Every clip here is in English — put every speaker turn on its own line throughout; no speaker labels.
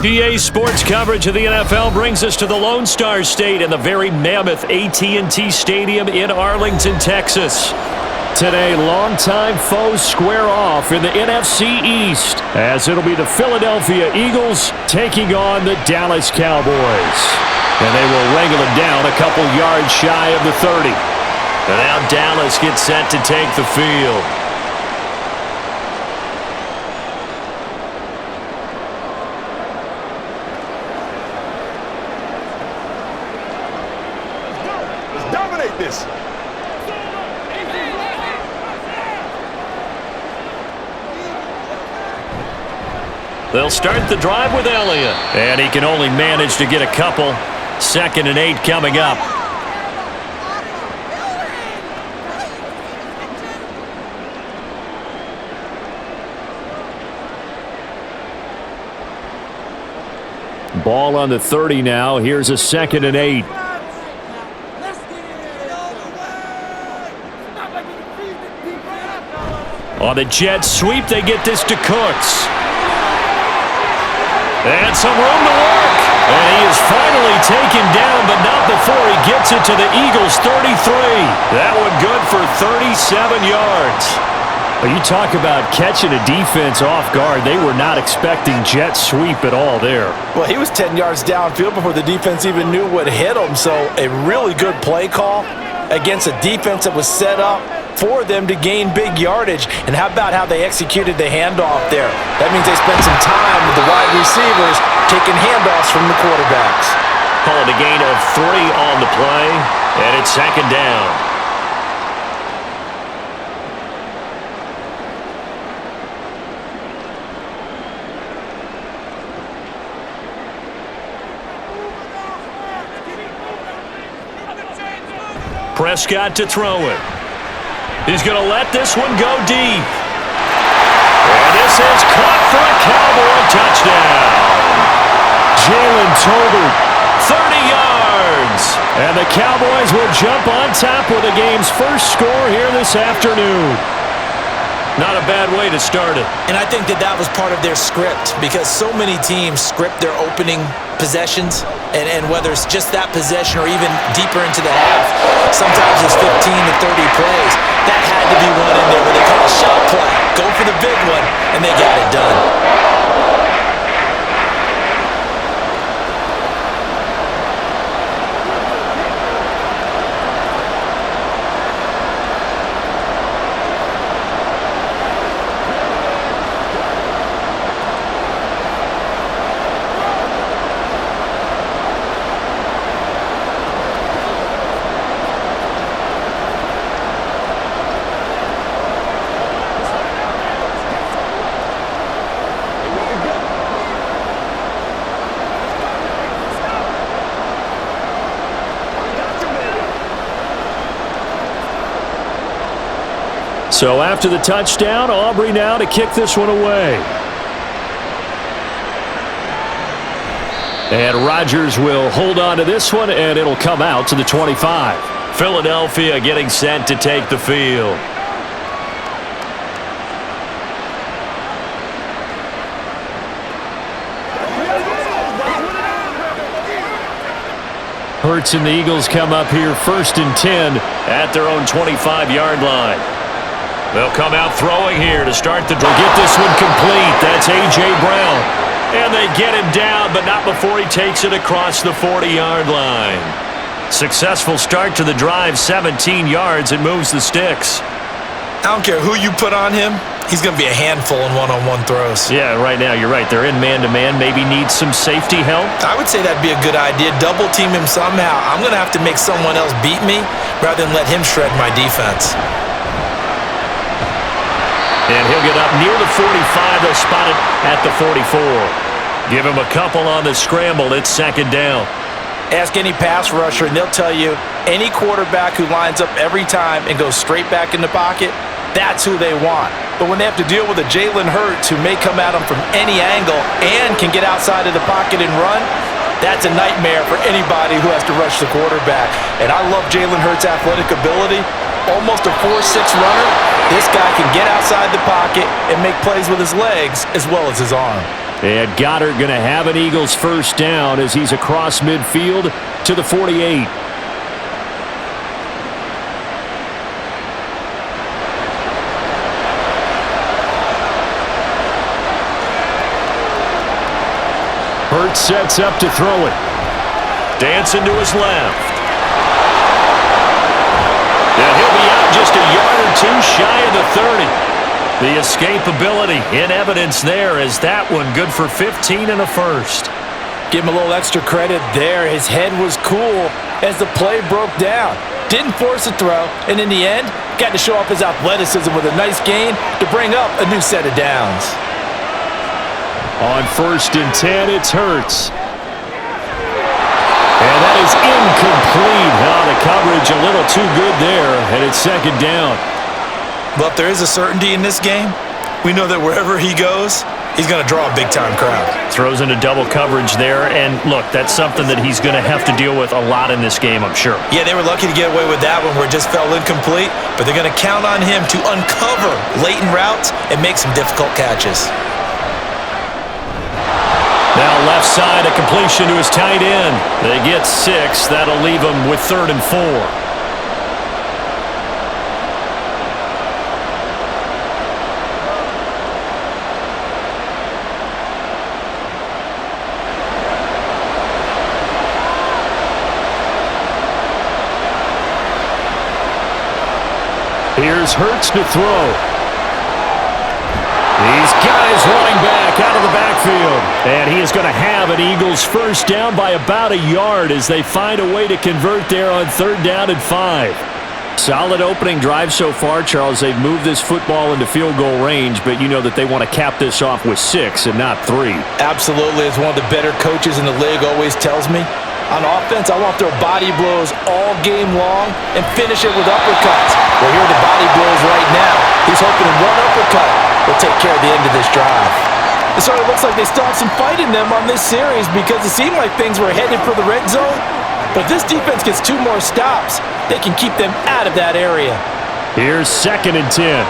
PA Sports coverage of the NFL brings us to the Lone Star State and the very mammoth AT&T Stadium in Arlington, Texas. Today, longtime foes square off in the NFC East as it'll be the Philadelphia Eagles taking on the Dallas Cowboys. And they will wrangle it down a couple yards shy of the 30. And now Dallas gets set to take the field.
This.
They'll start the drive with Elliott, and he can only manage to get a couple. 2nd and 8 coming up. Ball on the 30 now. Here's a 2nd and 8. On the jet sweep, they get this to Cooks. And some room to work. And he is finally taken down, but not before he gets it to the Eagles' 33. That one good for 37 yards. Well, you talk about catching a defense off guard. They were not expecting jet sweep at all there.
Well, he was 10 yards downfield before the defense even knew what hit him. So a really good play call against a defense that was set up for them to gain big yardage. And how about how they executed the handoff there? That means they spent some time with the wide receivers taking handoffs from the quarterbacks.
Called a gain of 3 on the play, and it's 2nd down. Prescott to throw it. He's going to let this one go deep. And this is caught for a Cowboy touchdown. Jalen Tolbert, 30 yards. And the Cowboys will jump on top with the game's first score here this afternoon. Not a bad way to start it.
And I think that was part of their script, because so many teams script their opening possessions, and whether it's just that possession or even deeper into the half, sometimes it's 15 to 30 plays. That had to be one in there where they call a shot play. Go for the big one, and they got it done.
So after the touchdown, Aubrey now to kick this one away. And Rodgers will hold on to this one, and it'll come out to the 25. Philadelphia getting set to take the field. Hurts and the Eagles come up here 1st and 10 at their own 25-yard line. They'll come out throwing here to start the drive. Get this one complete. That's A.J. Brown. And they get him down, but not before he takes it across the 40-yard line. Successful start to the drive, 17 yards, and moves the sticks.
I don't care who you put on him. He's going to be a handful in one-on-one throws.
Yeah, right now, you're right. They're in man-to-man. Maybe needs some safety help.
I would say that'd be a good idea. Double team him somehow. I'm going to have to make someone else beat me rather than let him shred my defense.
And he'll get up near the 45. They'll spot it at the 44. Give him a couple on the scramble. It's 2nd down.
Ask any pass rusher, and they'll tell you any quarterback who lines up every time and goes straight back in the pocket, that's who they want. But when they have to deal with a Jalen Hurts who may come at them from any angle and can get outside of the pocket and run, that's a nightmare for anybody who has to rush the quarterback. And I love Jalen Hurts' athletic ability. Almost a 4.6 runner. This guy can get outside the pocket and make plays with his legs as well as his arm.
And Goddard going to have an Eagles first down as he's across midfield to the 48. Hurts sets up to throw it. Dancing to his left. And he'll be out just a yard or two shy of the 30. The escapability in evidence there as that one good for 15 and a first.
Give him a little extra credit there. His head was cool as the play broke down. Didn't force a throw, and in the end, got to show off his athleticism with a nice gain to bring up a new set of downs.
On 1st and 10, it's Hurts. And that is incomplete. Now the coverage a little too good there, and it's 2nd down.
But if there is a certainty in this game, we know that wherever he goes, he's going to draw a big-time crowd.
Throws into double coverage there, and look, that's something that he's going to have to deal with a lot in this game, I'm sure.
Yeah, they were lucky to get away with that one where it just fell incomplete, but they're going to count on him to uncover latent routes and make some difficult catches.
Now left side, a completion to his tight end. They get 6. That'll leave him with 3rd and 4. Here's Hurts to throw. He's got his running back out of the backfield. And he is going to have an Eagles first down by about a yard as they find a way to convert there on 3rd down and 5. Solid opening drive so far, Charles. They've moved this football into field goal range, but you know that they want to cap this off with 6 and not 3.
Absolutely. As one of the better coaches in the league always tells me, on offense, I want their body blows all game long and finish it with uppercuts. Well, here are the body blows right now. He's hoping one uppercut will take care of the end of this drive. It sort of looks like they still have some fight in them on this series because it seemed like things were headed for the red zone. But if this defense gets 2 more stops, they can keep them out of that area.
Here's 2nd and 10.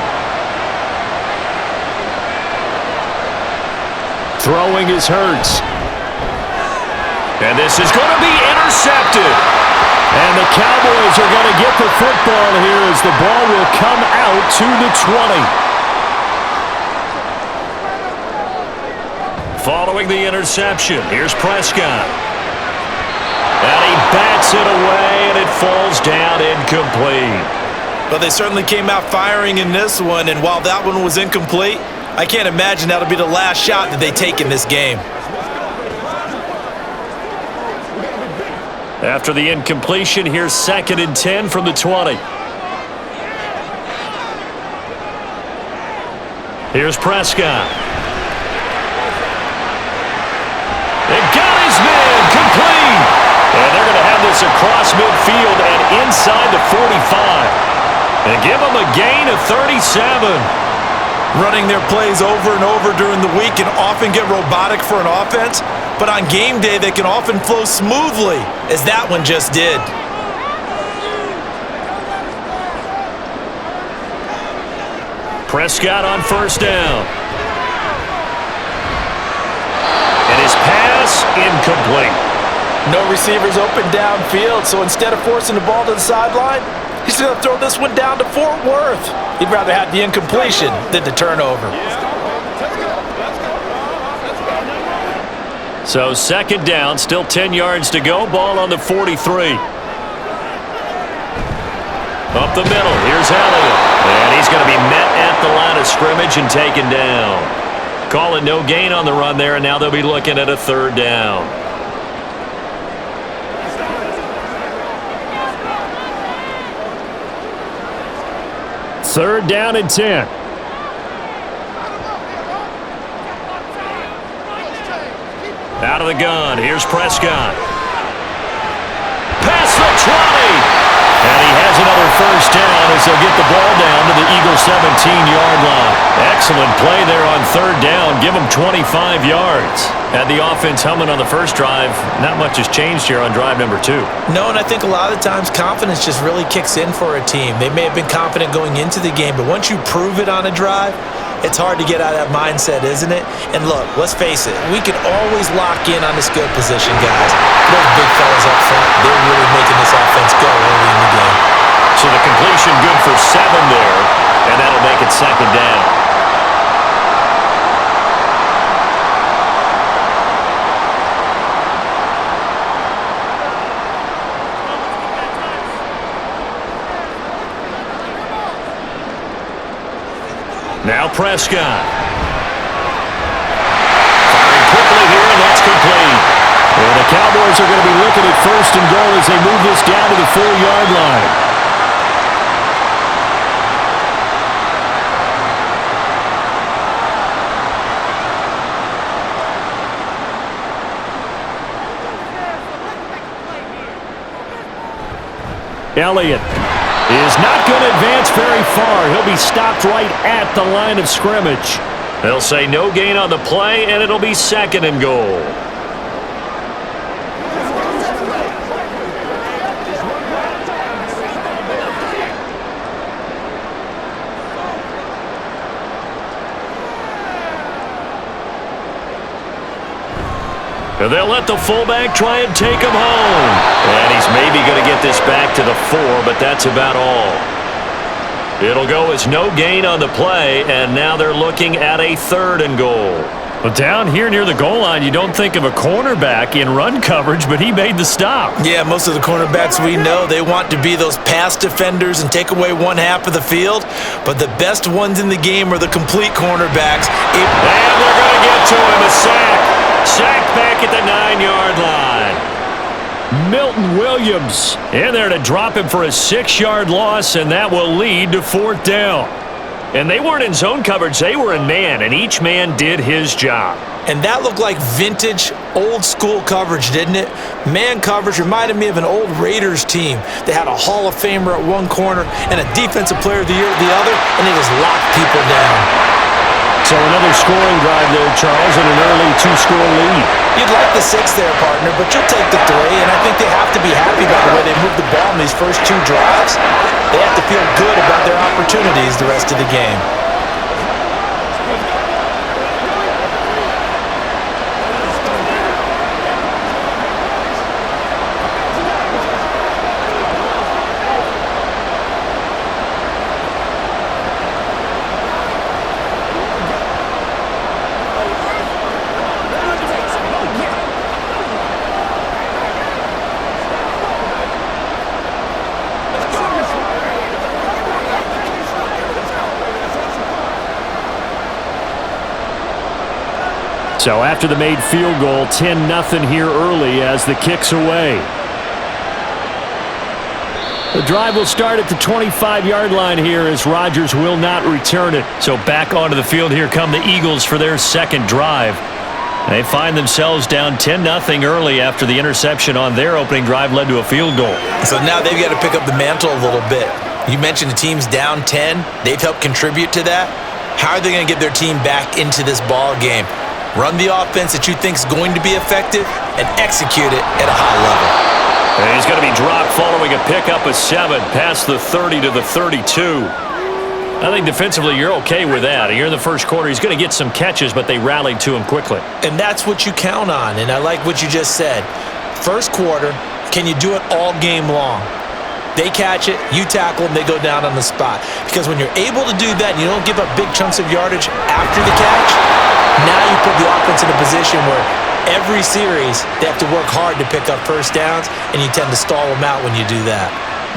Throwing is Hurts. And this is going to be intercepted. And the Cowboys are going to get the football here as the ball will come out to the 20. Following the interception, here's Prescott. And he bats it away, and it falls down incomplete.
Well, they certainly came out firing in this one, and while that one was incomplete, I can't imagine that'll be the last shot that they take in this game.
After the incompletion, here's 2nd and 10 from the 20. Here's Prescott. They got his man, complete. And they're going to have this across midfield and inside the 45. And give them a gain of 37.
Running their plays over and over during the week can often get robotic for an offense, but on game day they can often flow smoothly, as that one just did.
Prescott on 1st down. And his pass incomplete.
No receivers open downfield, so instead of forcing the ball to the sideline, he's going to throw this one down to Fort Worth. He'd rather have the incompletion than the turnover.
So 2nd down, still 10 yards to go. Ball on the 43. Up the middle, here's Elliott. And he's going to be met at the line of scrimmage and taken down. Calling no gain on the run there, and now they'll be looking at a 3rd down. Third down and 10. Out of the gun. Here's Prescott. Past the 20. And he has another first down as they'll get the ball down to the Eagles' 17-yard line. Excellent play there on 3rd down. Give them 25 yards. Had the offense humming on the first drive. Not much has changed here on drive number 2.
No, and I think a lot of the times confidence just really kicks in for a team. They may have been confident going into the game, but once you prove it on a drive, It's hard to get out of that mindset, isn't it? And look, let's face it, we can always lock in on the skill position, guys. Those big fellas up front, they're really making this offense go early in the game.
So the completion good for 7 there, and that'll make it second down. Now Prescott. Firing quickly here, and that's complete. And the Cowboys are going to be looking at first and goal as they move this down to the 4-yard line. Elliott is not going to advance very far. He'll be stopped right at the line of scrimmage. They'll say no gain on the play, and it'll be second and goal. And they'll let the fullback try and take him home. And he's maybe going to get this back to the 4, but that's about all. It'll go as no gain on the play, and now they're looking at a 3rd and goal. Well, down here near the goal line, you don't think of a cornerback in run coverage, but he made the stop.
Yeah, most of the cornerbacks we know, they want to be those pass defenders and take away one half of the field, but the best ones in the game are the complete cornerbacks.
And they're going to get to him, a sack. Sacked back at the 9-yard line. Milton Williams in there to drop him for a 6-yard loss, and that will lead to 4th down. And they weren't in zone coverage, they were in man, and each man did his job.
And that looked like vintage, old-school coverage, didn't it? Man coverage reminded me of an old Raiders team. They had a Hall of Famer at one corner and a Defensive Player of the Year at the other, and they just locked people down.
So another scoring drive there, Charles, and an early 2-score lead.
You'd like the 6 there, partner, but you'll take the 3, and I think they have to be happy by the way they moved the ball in these first 2 drives. They have to feel good about their opportunities the rest of the game.
So after the made field goal, 10-0 here early as the kick's away. The drive will start at the 25-yard line here as Rodgers will not return it. So back onto the field here come the Eagles for their second drive. They find themselves down 10-0 early after the interception on their opening drive led to a field goal.
So now they've got to pick up the mantle a little bit. You mentioned the team's down 10. They've helped contribute to that. How are they going to get their team back into this ball game? Run the offense that you think is going to be effective and execute it at a high level.
And he's going to be dropped following a pickup of 7 past the 30 to the 32. I think defensively you're okay with that. Here in the first quarter, he's going to get some catches, but they rallied to him quickly.
And that's what you count on, and I like what you just said. First quarter, can you do it all game long? They catch it, you tackle them, they go down on the spot. Because when you're able to do that and you don't give up big chunks of yardage after the catch, now you put the offense in a position where every series they have to work hard to pick up first downs, and you tend to stall them out when you do that.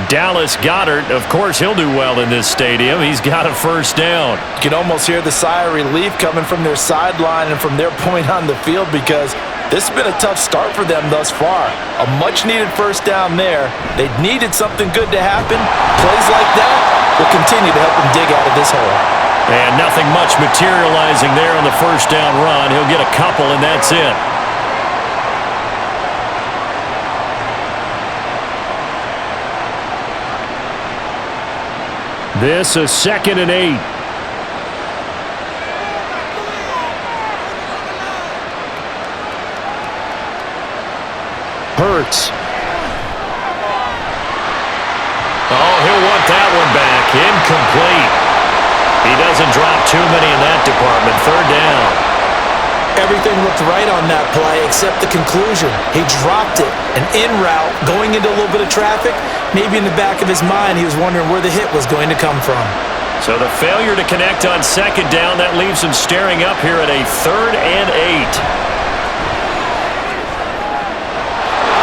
Dallas Goedert, of course, he'll do well in this stadium. He's got a first down.
You can almost hear the sigh of relief coming from their sideline and from their point on the field because this has been a tough start for them thus far. A much-needed first down there. They needed something good to happen. Plays like that will continue to help them dig out of this hole.
And nothing much materializing there on the first down run. He'll get a couple, and that's it. This is 2nd and 8. Hurts. Oh, he'll want that one back. Incomplete. He doesn't drop too many in that department. Third down.
Everything looked right on that play except the conclusion. He dropped it, an en route, going into a little bit of traffic. Maybe in the back of his mind, he was wondering where the hit was going to come from.
So the failure to connect on second down, that leaves him staring up here at a 3rd and 8.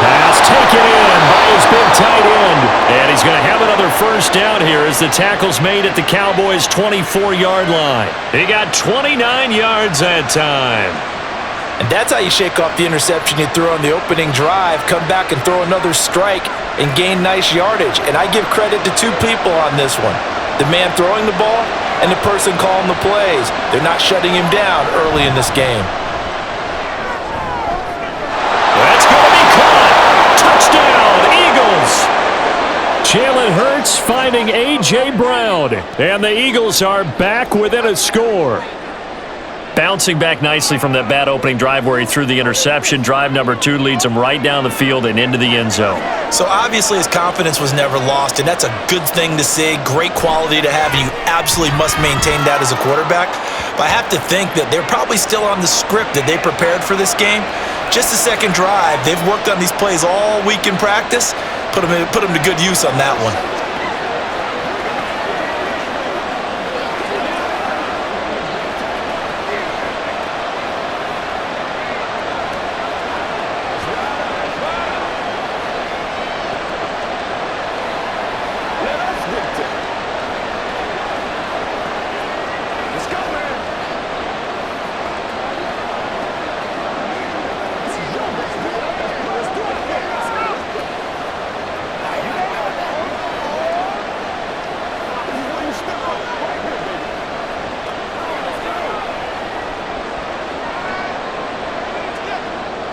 Pass taken in by his big tight end. And he's going to have another first down here as the tackle's made at the Cowboys' 24-yard line. He got 29 yards that time.
And that's how you shake off the interception you threw on the opening drive, come back and throw another strike and gain nice yardage. And I give credit to two people on this one. The man throwing the ball and the person calling the plays. They're not shutting him down early in this game.
That's going to be caught. Touchdown, Eagles. Jalen Hurts finding A.J. Brown. And the Eagles are back within a score. Bouncing back nicely from that bad opening drive where he threw the interception. Drive number 2 leads him right down the field and into the end zone.
So obviously his confidence was never lost, and that's a good thing to see. Great quality to have, and you absolutely must maintain that as a quarterback. But I have to think that they're probably still on the script that they prepared for this game. Just the second drive. They've worked on these plays all week in practice. Put them to good use on that one.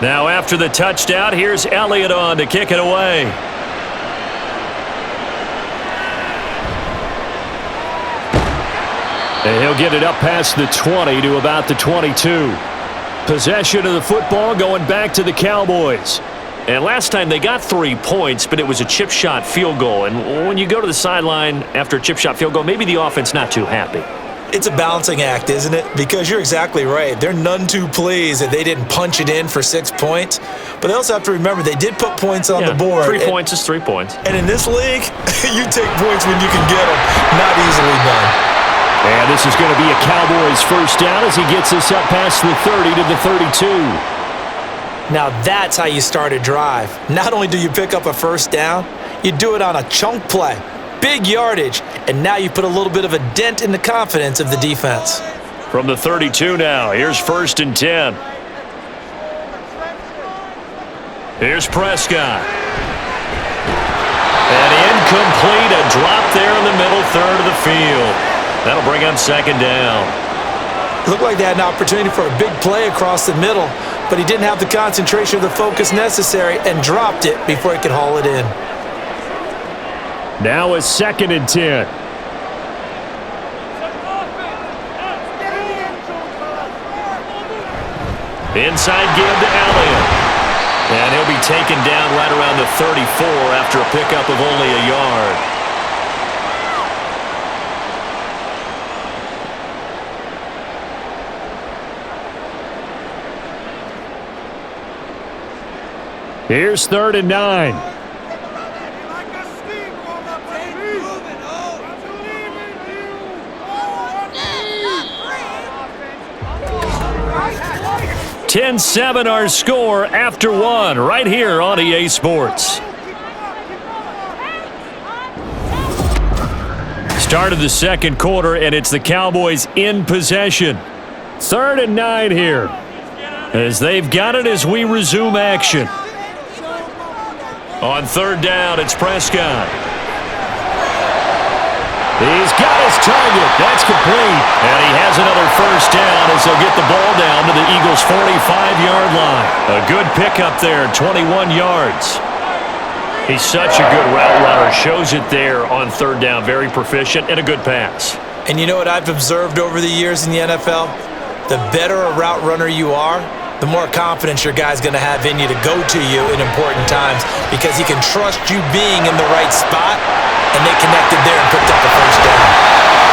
Now after the touchdown, here's Elliott on to kick it away. And he'll get it up past the 20 to about the 22. Possession of the football going back to the Cowboys. And last time they got 3 points, but it was a chip shot field goal. And when you go to the sideline after a chip shot field goal, maybe the offense not too happy.
It's a balancing act, isn't it? Because you're exactly right. They're none too pleased that they didn't punch it in for 6 points. But they also have to remember they did put points on the board.
3 points is 3 points.
And in this league, you take points when you can get them. Not easily done.
And this is going to be a Cowboys first down as he gets this up past the 30 to the 32.
Now that's how you start a drive. Not only do you pick up a first down, you do it on a chunk play. Big yardage, and now you put a little bit of a dent in the confidence of the defense.
From the 32 now, here's 1st and 10. Here's Prescott. And incomplete, a drop there in the middle third of the field. That'll bring up 2nd down.
It looked like they had an opportunity for a big play across the middle, but he didn't have the concentration or the focus necessary and dropped it before he could haul it in.
Now a 2nd and 10. Inside give to Elliott. And he'll be taken down right around the 34 after a pickup of only a yard. Here's 3rd and 9. (10-7) our score after 1 right here on EA Sports. Start of the 2nd quarter, and it's the Cowboys in possession. 3rd and 9 here as they've got it as we resume action. On 3rd down, it's Prescott. He's got his target. That's complete. And he has another first down as they'll get the ball down to the Eagles' 45-yard line. A good pickup there, 21 yards. He's such a good route runner. Shows it there on 3rd down. Very proficient and a good pass.
And you know what I've observed over the years in the NFL? The better a route runner you are, the more confidence your guy's going to have in you to go to you in important times because he can trust you being in the right spot, and they connected there and picked up the first down.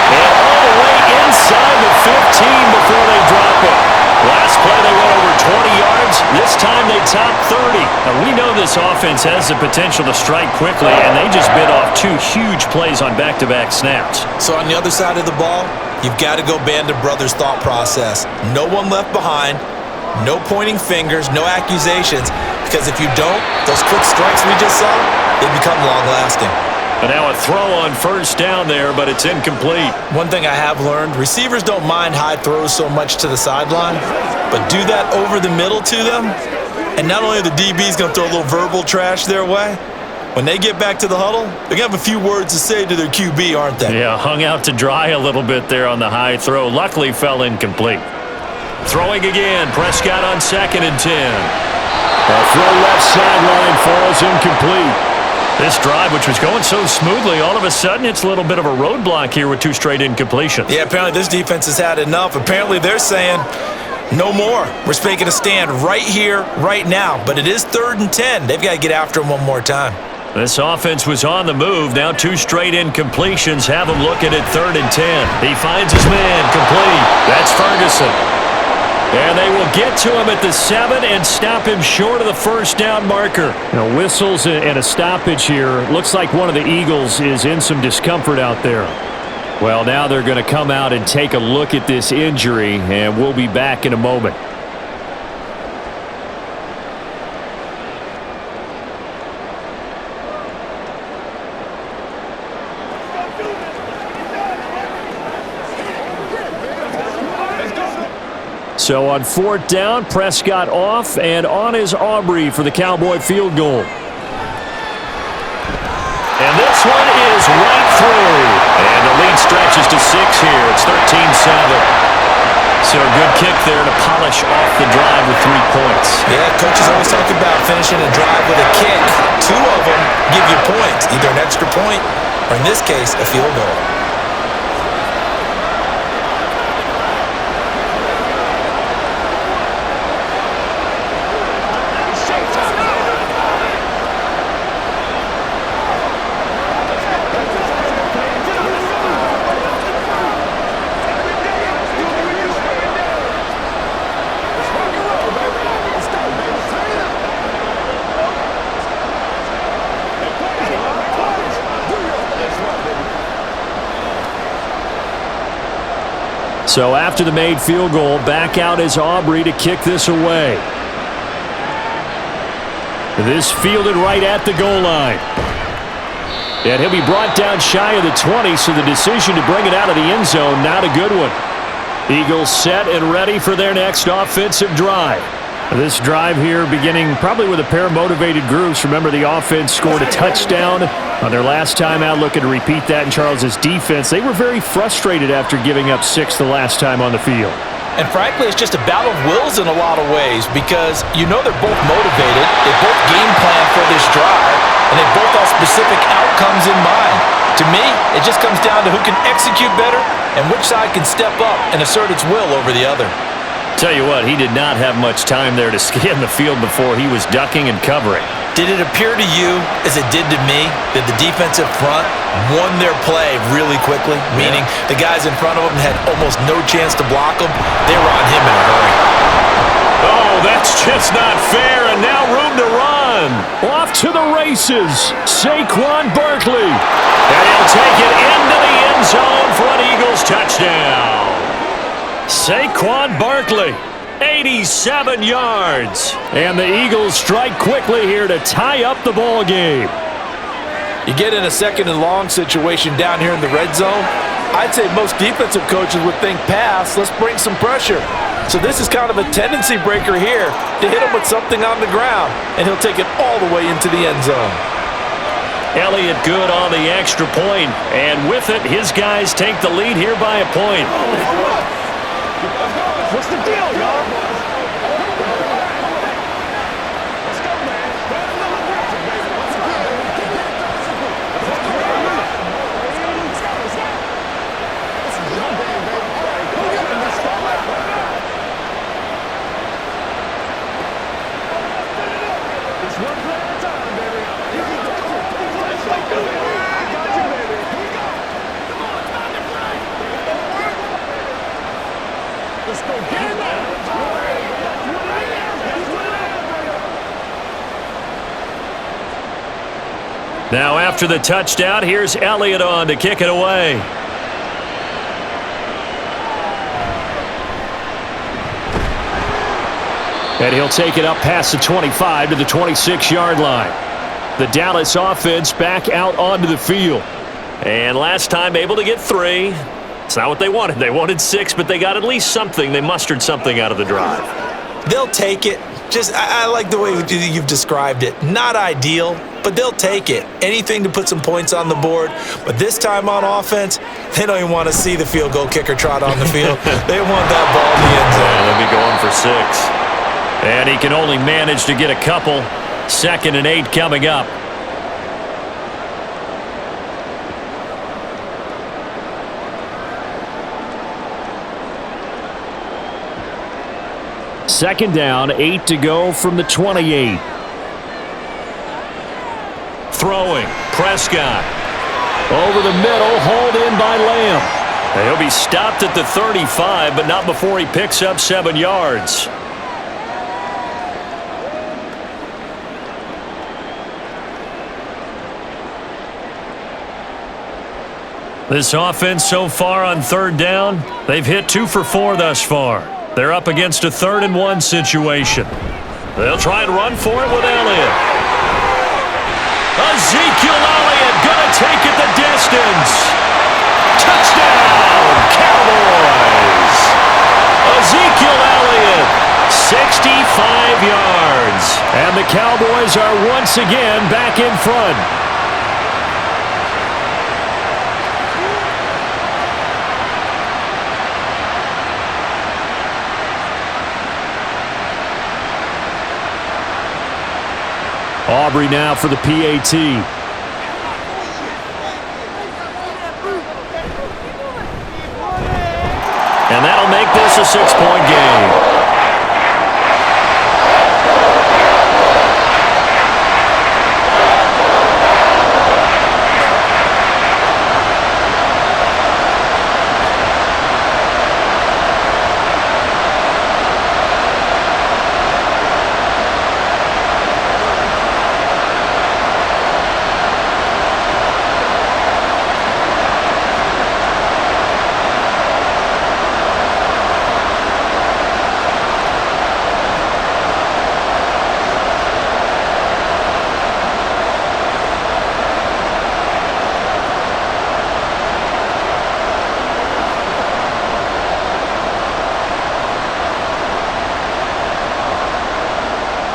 And all the way inside the 15 before they drop it. Last play they went over 20 yards. This time they top 30. Now, we know this offense has the potential to strike quickly, and they just bit off 2 huge plays on back-to-back snaps.
So on the other side of the ball, you've got to go Band of Brothers thought process. No one left behind. No pointing fingers, no accusations, because if you don't, those quick strikes we just saw, they become long-lasting.
And now a throw on first down there, but it's incomplete.
One thing I have learned, receivers don't mind high throws so much to the sideline, but do that over the middle to them, and not only are the DBs going to throw a little verbal trash their way, when they get back to the huddle, they're going to have a few words to say to their QB, aren't they?
Yeah, hung out to dry a little bit there on the high throw. Luckily fell incomplete. Throwing again, Prescott on 2nd and 10. The throw left sideline falls incomplete. This drive, which was going so smoothly, all of a sudden it's a little bit of a roadblock here with 2 straight incompletions.
Yeah, apparently this defense has had enough. Apparently they're saying, no more. We're making a stand right here, right now. But it is 3rd and 10. They've got to get after him one more time.
This offense was on the move. Now 2 straight incompletions have him looking at 3rd and 10. He finds his man, complete. That's Ferguson. And they will get to him at the 7 and stop him short of the first down marker. Now, whistles and a stoppage here. Looks like one of the Eagles is in some discomfort out there. Well, now they're going to come out and take a look at this injury, and we'll be back in a moment. So on 4th down, Prescott off, and on is Aubrey for the Cowboy field goal. And this one is right through. And the lead stretches to 6 here. It's 13-7. So a good kick there to polish off the drive with 3 points.
Yeah, coaches always talk about finishing a drive with a kick. 2 of them give you points, either an extra point or, in this case, a field goal.
So after the made field goal, back out is Aubrey to kick this away. This fielded right at the goal line. And he'll be brought down shy of the 20, so the decision to bring it out of the end zone, not a good one. Eagles set and ready for their next offensive drive. This drive here beginning probably with a pair of motivated groups. Remember, the offense scored a touchdown on their last time out, looking to repeat that in Charles's defense. They were very frustrated after giving up 6 the last time on the field.
And frankly, it's just a battle of wills in a lot of ways because you know they're both motivated, they both game plan for this drive, and they both have specific outcomes in mind. To me, it just comes down to who can execute better and which side can step up and assert its will over the other.
Tell you what, he did not have much time there to scan the field before he was ducking and covering.
Did it appear to you, as it did to me, that the defensive front won their play really quickly? Meaning the guys in front of them had almost no chance to block them. They were on him in a hurry.
Oh, that's just not fair, and now room to run. Off to the races, Saquon Barkley. And he'll take it into the end zone for an Eagles touchdown. Saquon Barkley, 87 yards. And the Eagles strike quickly here to tie up the ball game.
You get in a 2nd and long situation down here in the red zone, I'd say most defensive coaches would think pass, let's bring some pressure. So this is kind of a tendency breaker here to hit him with something on the ground, and he'll take it all the way into the end zone.
Elliott good on the extra point, and with it, his guys take the lead here by a point.
What's the deal, y'all?
Now after the touchdown, here's Elliott on to kick it away. And he'll take it up past the 25 to the 26-yard line. The Dallas offense back out onto the field. And last time able to get 3. It's not what they wanted. They wanted 6, but they got at least something. They mustered something out of the drive.
They'll take it. I like the way you've described it. Not ideal, but they'll take it. Anything to put some points on the board. But this time on offense, they don't even want to see the field goal kicker trot on the field. They want that ball in the end zone.
They'll be going for 6. And he can only manage to get a couple. 2nd and 8 coming up. Second down, 8 to go from the 28. Throwing, Prescott. Over the middle, hauled in by Lamb. And he'll be stopped at the 35, but not before he picks up 7 yards. This offense so far on 3rd down, they've hit 2 for 4 thus far. They're up against a 3rd and 1 situation. They'll try and run for it with Elliott. Ezekiel Elliott gonna take it the distance. Touchdown, Cowboys! Ezekiel Elliott, 65 yards. And the Cowboys are once again back in front. Aubrey now for the PAT. And that'll make this a 6-point game.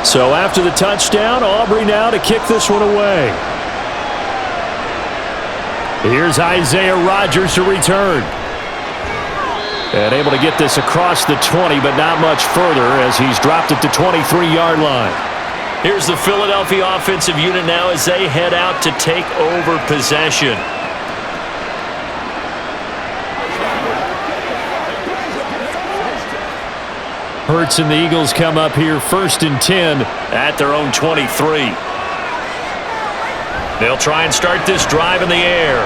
So after the touchdown, Aubrey now to kick this one away. Here's Isaiah Rodgers to return. And able to get this across the 20, but not much further as he's dropped at the 23-yard line. Here's the Philadelphia offensive unit now as they head out to take over possession. Hurts and the Eagles come up here 1st and 10 at their own 23. They'll try and start this drive in the air.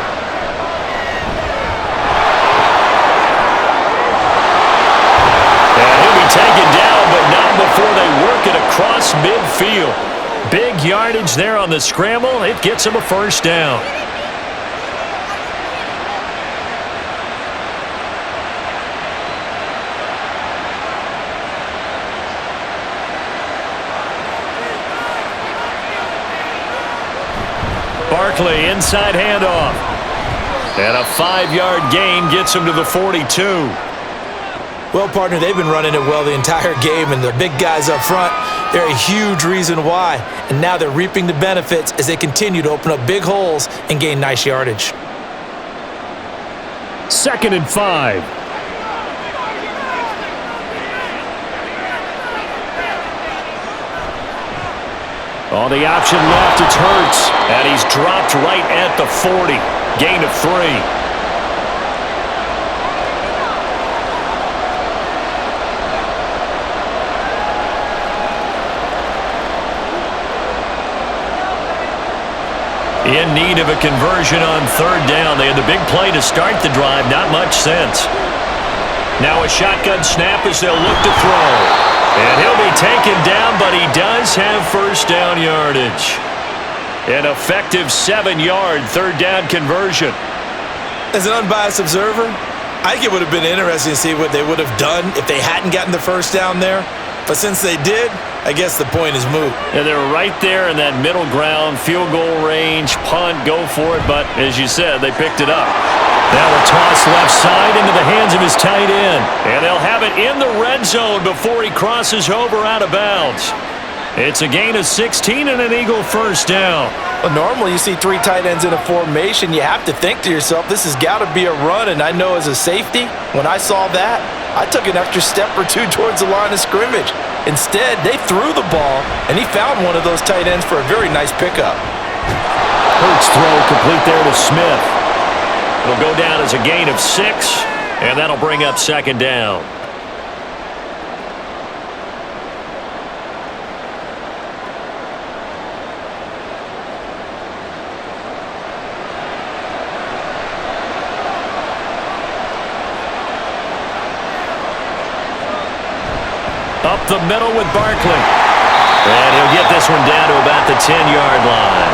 And he'll be taken down, but not before they work it across midfield. Big yardage there on the scramble. It gets him a 1st down. Barkley, inside handoff. And a 5-yard gain gets him to the 42.
Well, partner, they've been running it well the entire game, and the big guys up front, they're a huge reason why. And now they're reaping the benefits as they continue to open up big holes and gain nice yardage.
2nd and 5. On the option left, it's Hurts. And he's dropped right at the 40. Gain of 3. In need of a conversion on 3rd down. They had the big play to start the drive. Not much sense. Now a shotgun snap as they'll look to throw. And he'll be taken down, but he does have first down yardage. An effective 7-yard third down conversion.
As an unbiased observer, I think it would have been interesting to see what they would have done if they hadn't gotten the first down there. But since they did, I guess the point is moot.
And they were right there in that middle ground, field goal range, punt, go for it. But as you said, they picked it up. Now a toss left side into the hands of his tight end. And they'll have it in the red zone before he crosses over out of bounds. It's a gain of 16 and an Eagle first down.
Well, normally you see 3 tight ends in a formation. You have to think to yourself, this has got to be a run. And I know as a safety, when I saw that, I took an extra step or two towards the line of scrimmage. Instead, they threw the ball, and he found one of those tight ends for a very nice pickup.
Hurts throw complete there to Smith. It'll go down as a gain of 6, and that'll bring up second down. Up the middle with Barkley. And he'll get this one down to about the 10-yard line.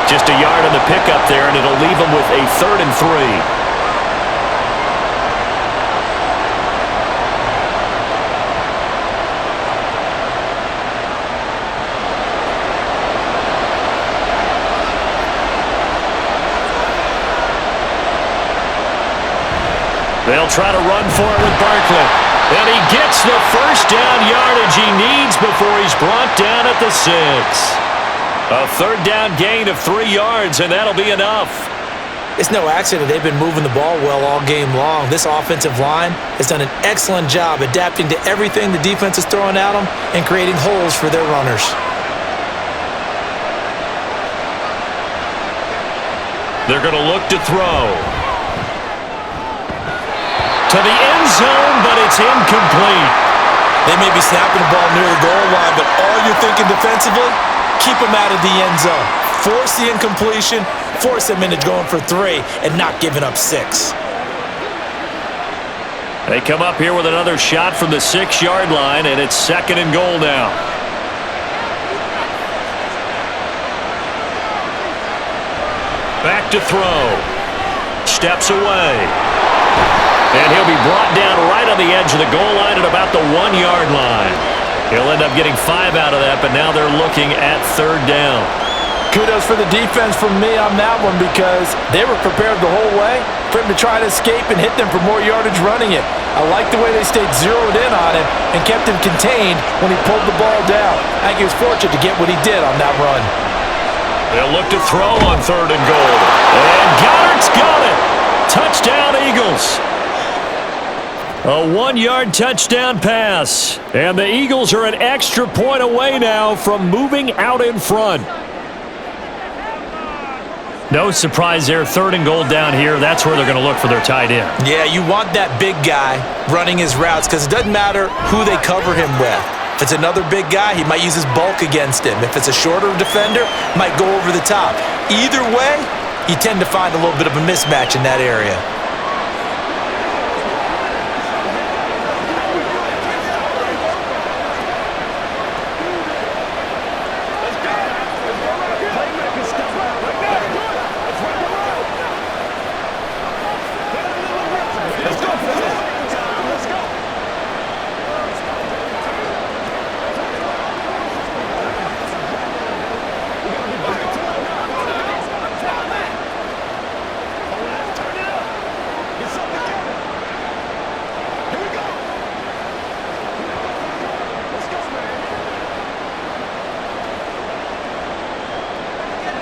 Just a yard on the pickup there, and it'll leave him with a 3rd and 3. They'll try to run for it with Barkley. And he gets the first down yardage he needs before he's brought down at the 6. A third down gain of 3 yards, and that'll be enough.
It's no accident they've been moving the ball well all game long. This offensive line has done an excellent job adapting to everything the defense is throwing at them and creating holes for their runners.
They're going to look to throw. To the end zone, but it's incomplete.
They may be snapping the ball near the goal line, but all you're thinking defensively, keep them out of the end zone. Force the incompletion, force them into going for 3, and not giving up 6.
They come up here with another shot from the 6-yard line, and it's 2nd and goal now. Back to throw. Steps away. And he'll be brought down right on the edge of the goal line at about the 1-yard line. He'll end up getting 5 out of that, but now they're looking at 3rd down.
Kudos for the defense from me on that one because they were prepared the whole way for him to try to escape and hit them for more yardage running it. I like the way they stayed zeroed in on him and kept him contained when he pulled the ball down. I think he was fortunate to get what he did on that run.
They'll look to throw on 3rd and goal. And Goddard's got it. Touchdown, Eagles. A 1-yard touchdown pass. And the Eagles are an extra point away now from moving out in front. No surprise there. 3rd and goal down here. That's where they're going to look for their tight end.
Yeah, you want that big guy running his routes because it doesn't matter who they cover him with. If it's another big guy, he might use his bulk against him. If it's a shorter defender, might go over the top. Either way, you tend to find a little bit of a mismatch in that area.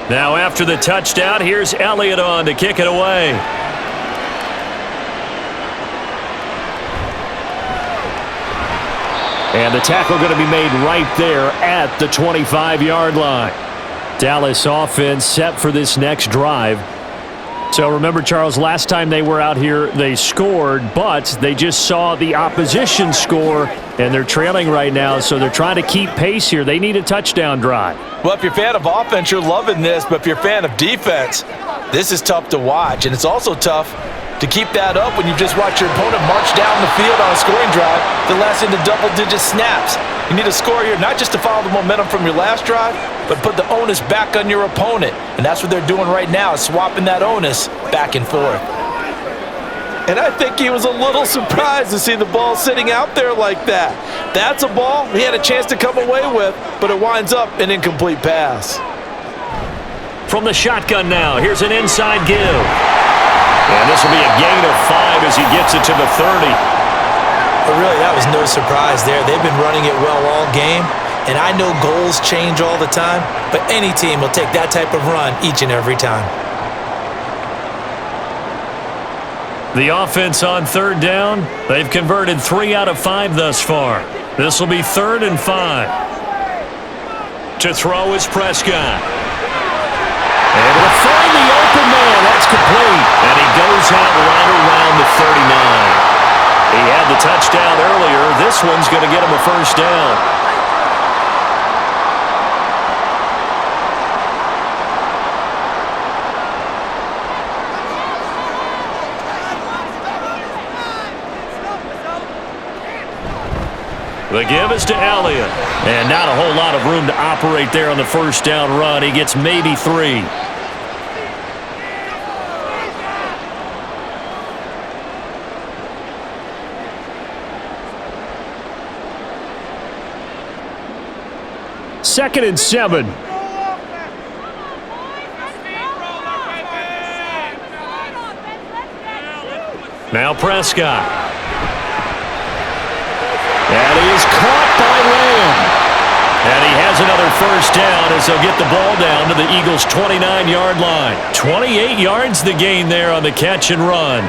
Now after the touchdown, here's Elliott on to kick it away. And the tackle going to be made right there at the 25-yard line. Dallas offense set for this next drive. So remember, Charles, last time they were out here, they scored, but they just saw the opposition score, and they're trailing right now, so they're trying to keep pace here. They need a touchdown drive.
Well, if you're a fan of offense, you're loving this, but if you're a fan of defense, this is tough to watch, and it's also tough To keep that up when you just watch your opponent march down the field on a scoring drive that lasts into double-digit snaps. You need a score here not just to follow the momentum from your last drive, but put the onus back on your opponent. And that's what they're doing right now, is swapping that onus back and forth. And I think he was a little surprised to see the ball sitting out there like that. That's a ball he had a chance to come away with, but it winds up an incomplete pass.
From the shotgun now, here's an inside give. And this will be a gain of 5 as he gets it to the 30.
But really, that was no surprise there. They've been running it well all game, and I know goals change all the time, but any team will take that type of run each and every time.
The offense on third down, they've converted 3 out of 5 thus far. This will be 3rd and 5. To throw is Prescott. And to find the open man, that's complete. And he goes out right around the 39. He had the touchdown earlier. This one's going to get him a first down. The give is to Elliott. And not a whole lot of room to operate there on the first down run. He gets maybe 3. Second and 7. Now Prescott. And he is caught by Lamb. And he has another first down as they'll get the ball down to the Eagles' 29-yard line. 28 yards the gain there on the catch and run.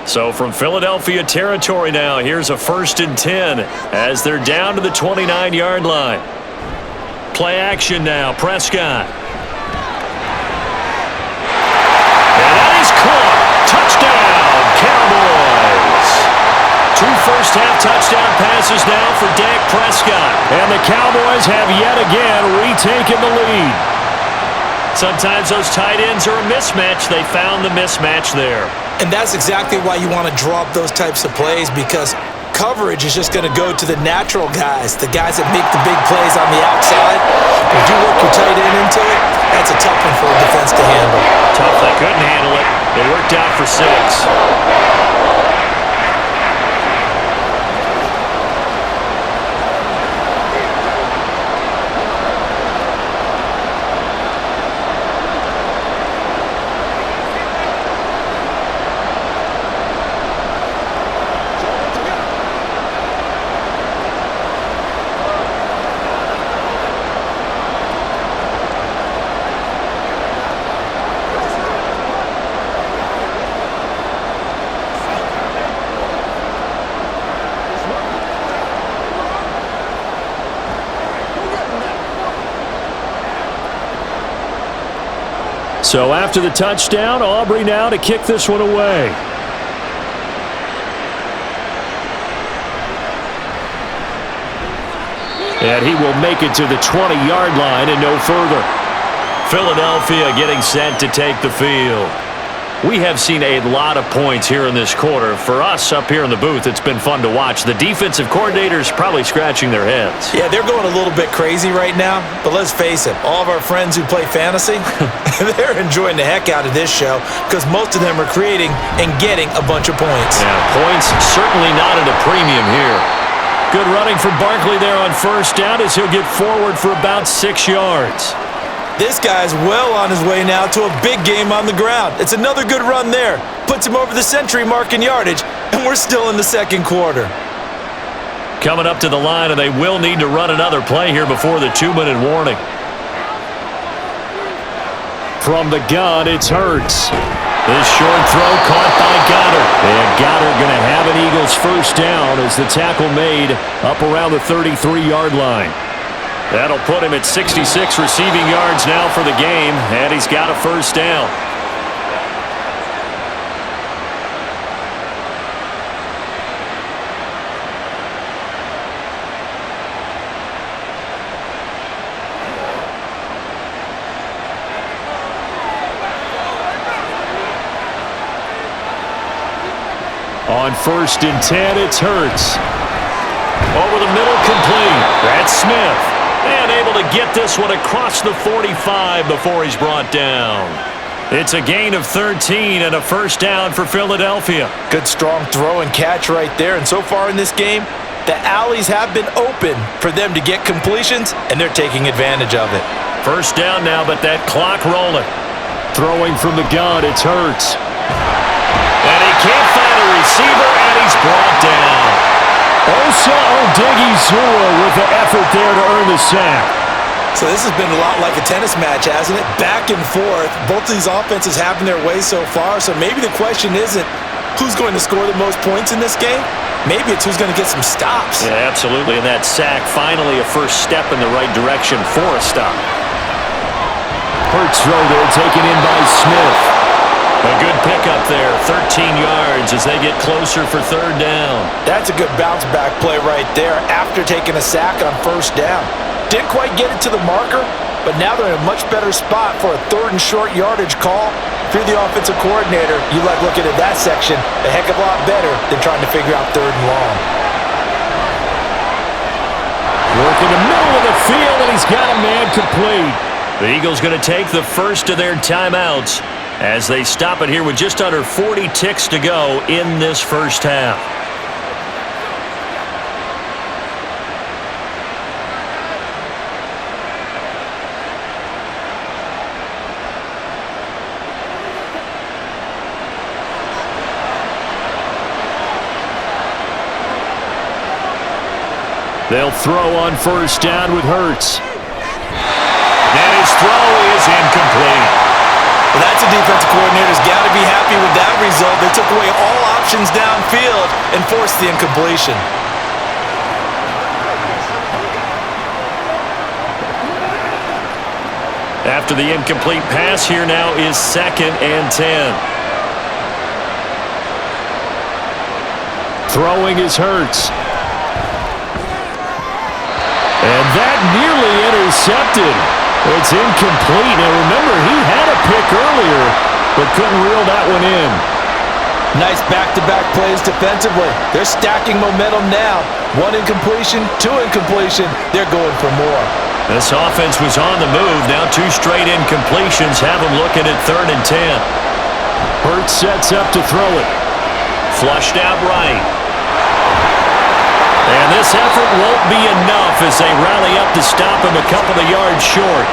So from Philadelphia territory now, here's a 1st and 10 as they're down to the 29-yard line. Play action now, Prescott. Touchdown, Cowboys. 2 first-half touchdown passes now for Dak Prescott. And the Cowboys have yet again retaken the lead. Sometimes those tight ends are a mismatch. They found the mismatch there.
And that's exactly why you want to draw up those types of plays, because coverage is just going to go to the natural guys, the guys that make the big plays on the outside. If you work your tight end into it, that's a tough one for a defense to handle.
Tough. They couldn't handle it. It worked out for 6. So after the touchdown, Aubrey now to kick this one away. And he will make it to the 20-yard line and no further. Philadelphia getting set to take the field. We have seen a lot of points here in this quarter. For us up here in the booth, it's been fun to watch. The defensive coordinators probably scratching their heads.
Yeah, they're going a little bit crazy right now, but let's face it, all of our friends who play fantasy, they're enjoying the heck out of this show because most of them are creating and getting a bunch of points.
Yeah, points certainly not at a premium here. Good running from Barkley there on first down as he'll get forward for about 6 yards.
This guy's well on his way now to a big game on the ground. It's another good run there. Puts him over the century mark in yardage, and we're still in the second quarter.
Coming up to the line, and they will need to run another play here before the 2-minute warning. From the gun, it's Hurts. This short throw caught by Goddard. And Goddard going to have an Eagles first down as the tackle made up around the 33-yard line. That'll put him at 66 receiving yards now for the game, and he's got a first down. on 1st and 10. It's Hurts. Over the middle, complete. That's Smith. And able to get this one across the 45 before he's brought down. It's a gain of 13 and a first down for Philadelphia.
Good strong throw and catch right there. And so far in this game, the alleys have been open for them to get completions, and they're taking advantage of it.
First down now, but that clock rolling. Throwing from the gun, it's Hurts. And he can't find a receiver, and he's brought down. Osa Odigizua with the effort there to earn the sack.
So this has been a lot like a tennis match, hasn't it? Back and forth. Both of these offenses having their way so far, so maybe the question isn't who's going to score the most points in this game. Maybe it's who's going to get some stops.
Yeah, absolutely. And that sack, finally a first step in the right direction for a stop. Hurts throw there, taken in by Smith. A good pickup there, 13 yards as they get closer for third down.
That's a good bounce back play right there after taking a sack on first down. Didn't quite get it to the marker, but now they're in a much better spot for a 3rd and short yardage call. If you're the offensive coordinator, you like looking at that section a heck of a lot better than trying to figure out 3rd and long.
Working the middle of the field, and he's got a man complete. The Eagles going to take the first of their timeouts as they stop it here with just under 40 ticks to go in this first half. They'll throw on first down with Hurts. And his throw is incomplete.
Well, that's a defensive coordinator's got to be happy with that result. They took away all options downfield and forced the incompletion.
After the incomplete pass, here now is 2nd and 10. Throwing is Hurts. And that nearly intercepted. It's incomplete. Now remember, he had a pick earlier, but couldn't reel that one in.
Nice back-to-back plays defensively. They're stacking momentum now. 1 incompletion, 2 incompletion. They're going for more.
This offense was on the move. Now 2 straight incompletions have them looking at 3rd and 10. Hurts sets up to throw it. Flushed out right. And this effort won't be enough as they rally up to stop him a couple of yards short.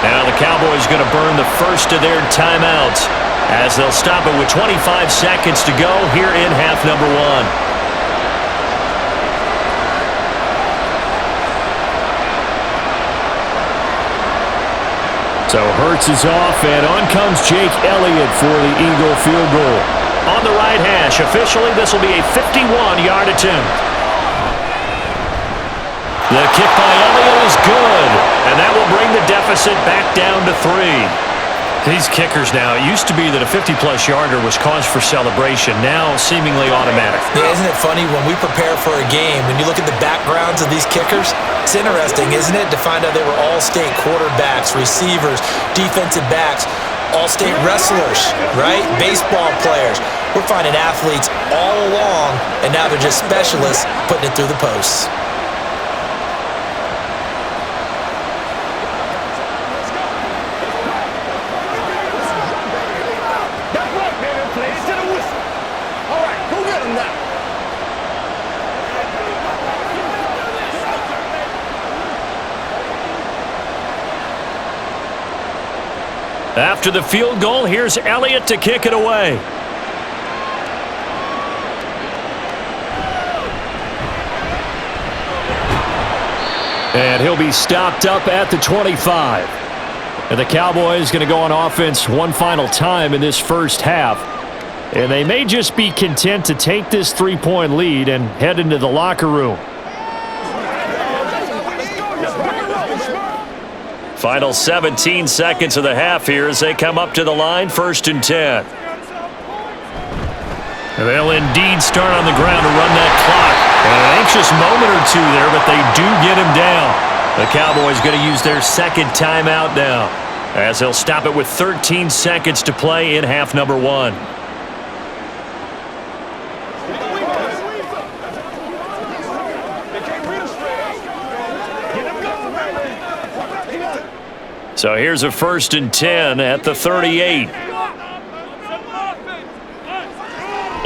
Now the Cowboys going to burn the first of their timeouts as they'll stop it with 25 seconds to go here in half number 1. So Hurts is off, and on comes Jake Elliott for the Eagle field goal. On the right hash, officially this will be a 51-yard attempt. The kick by Elliott is good, and that will bring the deficit back down to 3. These kickers now, it used to be that a 50-plus yarder was cause for celebration, now seemingly automatic.
Yeah, isn't it funny when we prepare for a game, when you look at the backgrounds of these kickers, it's interesting, isn't it, to find out they were all-state quarterbacks, receivers, defensive backs, all-state wrestlers, right? Baseball players. We're finding athletes all along, and now they're just specialists putting it through the posts.
After the field goal, here's Elliott to kick it away. And he'll be stopped up at the 25. And the Cowboys going to go on offense one final time in this first half. And they may just be content to take this 3-point lead and head into the locker room. Final 17 seconds of the half here as they come up to the line, 1st and 10. They'll indeed start on the ground to run that clock. An anxious moment or two there, but they do get him down. The Cowboys going to use their 2nd timeout now as they'll stop it with 13 seconds to play in half number 1. So here's a 1st and 10 at the 38.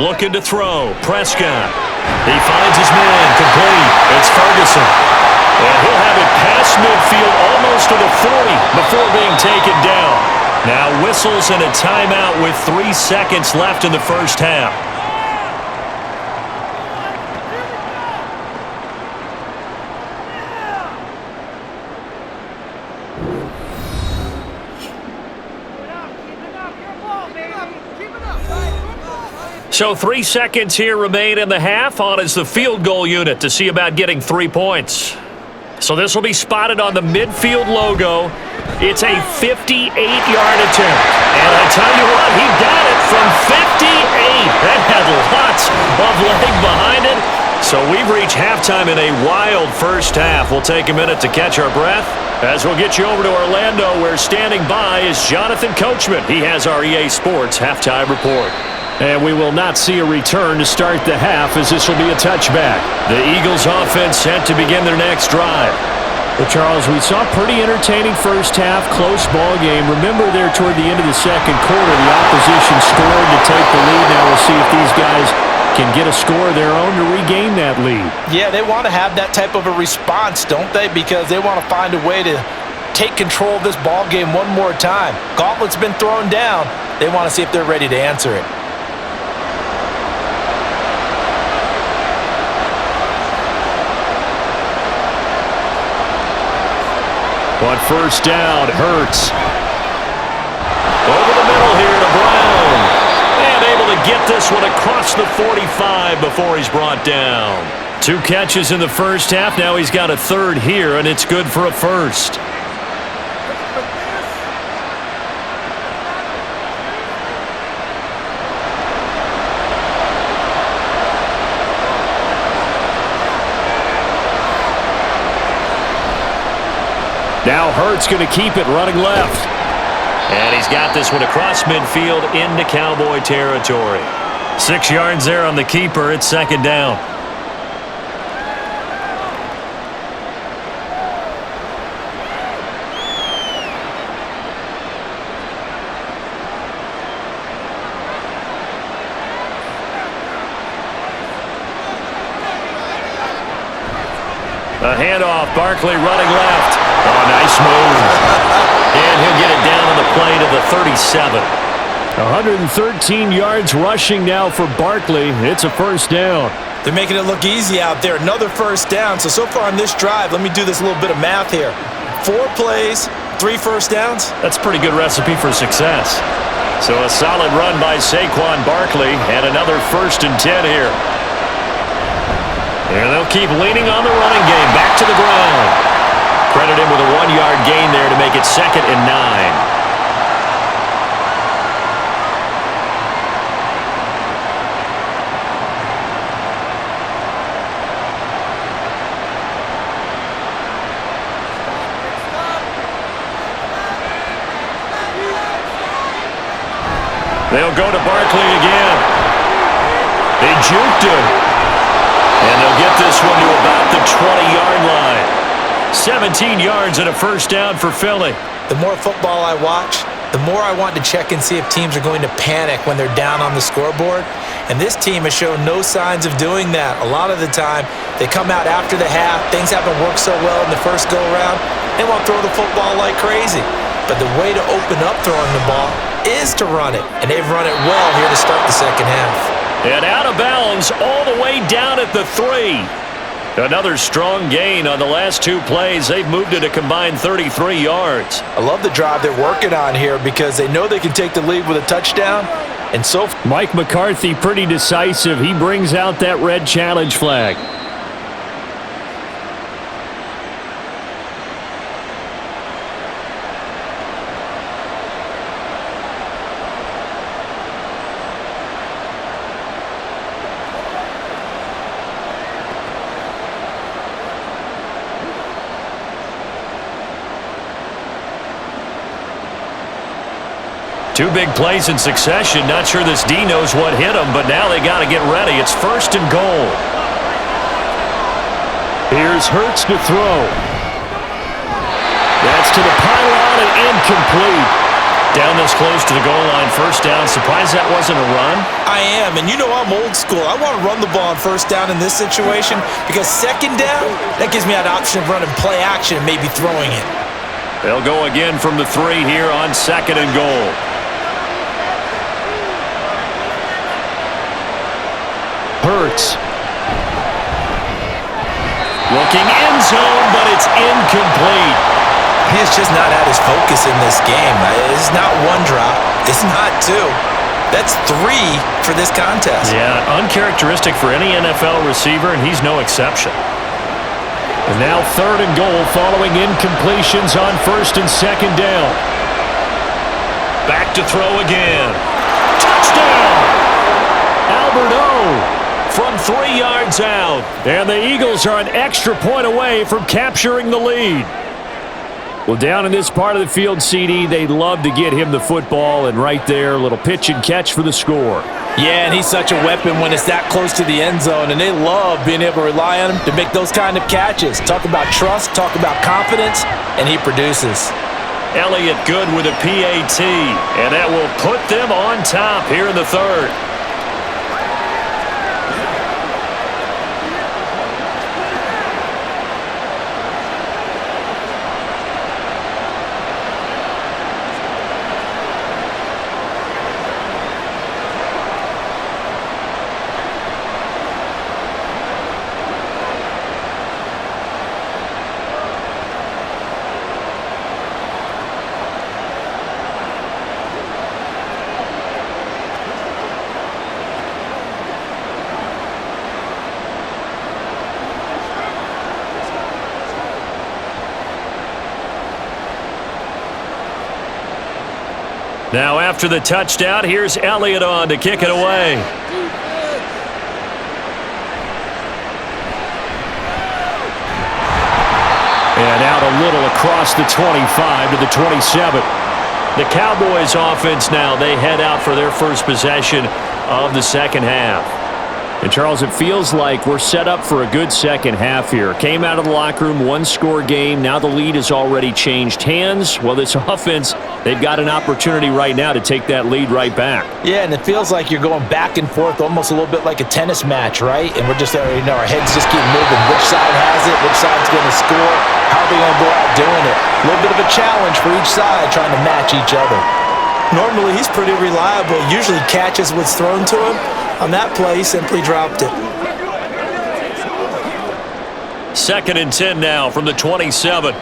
Looking to throw. Prescott. He finds his man. Complete. It's Ferguson. And he'll have it past midfield almost to the 40 before being taken down. Now whistles and a timeout with 3 seconds left in the first half. So 3 seconds here remain in the half. On is the field goal unit to see about getting 3 points. So this will be spotted on the midfield logo. It's a 58-yard attempt. And I tell you what, he got it from 58. That had lots of leg behind it. So we've reached halftime in a wild first half. We'll take a minute to catch our breath as we'll get you over to Orlando, where standing by is Jonathan Coachman. He has our EA Sports halftime report. And we will not see a return to start the half, as this will be a touchback. The Eagles offense set to begin their next drive. Well, Charles, we saw a pretty entertaining first half, close ball game. Remember there toward the end of the second quarter, the opposition scored to take the lead. Now we'll see if these guys can get a score of their own to regain that lead.
Yeah, they want to have that type of a response, don't they? Because they want to find a way to take control of this ball game one more time. Gauntlet's been thrown down. They want to see if they're ready to answer it.
On first down, Hurts. Over the middle here to Brown. And able to get this one across the 45 before he's brought down. 2 catches in the first half. Now he's got a third here, and it's good for a first. Now Hurts going to keep it running left. And he's got this one across midfield into Cowboy territory. 6 yards there on the keeper. It's second down. A handoff. Barkley running left. Oh, nice move. And he'll get it down on the play to the 37. 113 yards rushing now for Barkley. It's a first down.
They're making it look easy out there. Another first down. So far on this drive, let me do this little bit of math here. 4 plays, 3 first downs.
That's a pretty good recipe for success. So a solid run by Saquon Barkley, and another 1st and 10 here. And they'll keep leaning on the running game. Back to the ground. Credit him with a 1-yard gain there to make it 2nd and 9. They'll go to Barkley again. They juked him. And they'll get this one to about the 20-yard line. 17 yards and a first down for Philly.
The more football I watch, the more I want to check and see if teams are going to panic when they're down on the scoreboard. And this team has shown no signs of doing that. A lot of the time, they come out after the half. Things haven't worked so well in the first go-around. They want to throw the football like crazy. But the way to open up throwing the ball is to run it. And they've run it well here to start the second half.
And out of bounds all the way down at the 3. Another strong gain on the last 2 plays. They've moved it a combined 33 yards.
I love the drive they're working on here because they know they can take the lead with a touchdown. And so
Mike McCarthy pretty decisive. He brings out that red challenge flag. Two big plays in succession. Not sure this D knows what hit him, but now they got to get ready. It's 1st and goal. Here's Hurts to throw. That's to the pylon. down and incomplete. Down this close to the goal line, first down. Surprised that wasn't a run?
I am, and you know I'm old school. I want to run the ball on first down in this situation because second down, that gives me that option of running play action and maybe throwing it.
They'll go again from the 3 here on second and goal. Hurts. Looking end zone, but it's incomplete.
He's just not at his focus in this game. It's not one drop. It's not two. That's 3 for this contest.
Yeah, uncharacteristic for any NFL receiver, and he's no exception. And now third and goal following incompletions on first and second down. Back to throw again. Touchdown! Albert O from 3 yards out. And the Eagles are an extra point away from capturing the lead. Well, down in this part of the field, CD, they'd love to get him the football, and right there, a little pitch and catch for the score.
Yeah, and he's such a weapon when it's that close to the end zone, and they love being able to rely on him to make those kind of catches. Talk about trust, talk about confidence, and he produces.
Elliott good with a PAT, and that will put them on top here in the third. Now after the touchdown, here's Elliott on to kick it away. And out a little across the 25 to the 27. The Cowboys offense now, they head out for their first possession of the second half. And Charles, it feels like we're set up for a good second half here. Came out of the locker room, one-score game. Now the lead has already changed hands. Well, this offense, they've got an opportunity right now to take that lead right back.
Yeah, and it feels like you're going back and forth almost a little bit like a tennis match, right? And we're just, our heads just keep moving. Which side has it? Which side's going to score? How are they going to go out doing it? A little bit of a challenge for each side trying to match each other. Normally, he's pretty reliable. Usually catches what's thrown to him. On that play, he simply dropped it.
Second and 10 now from the 27.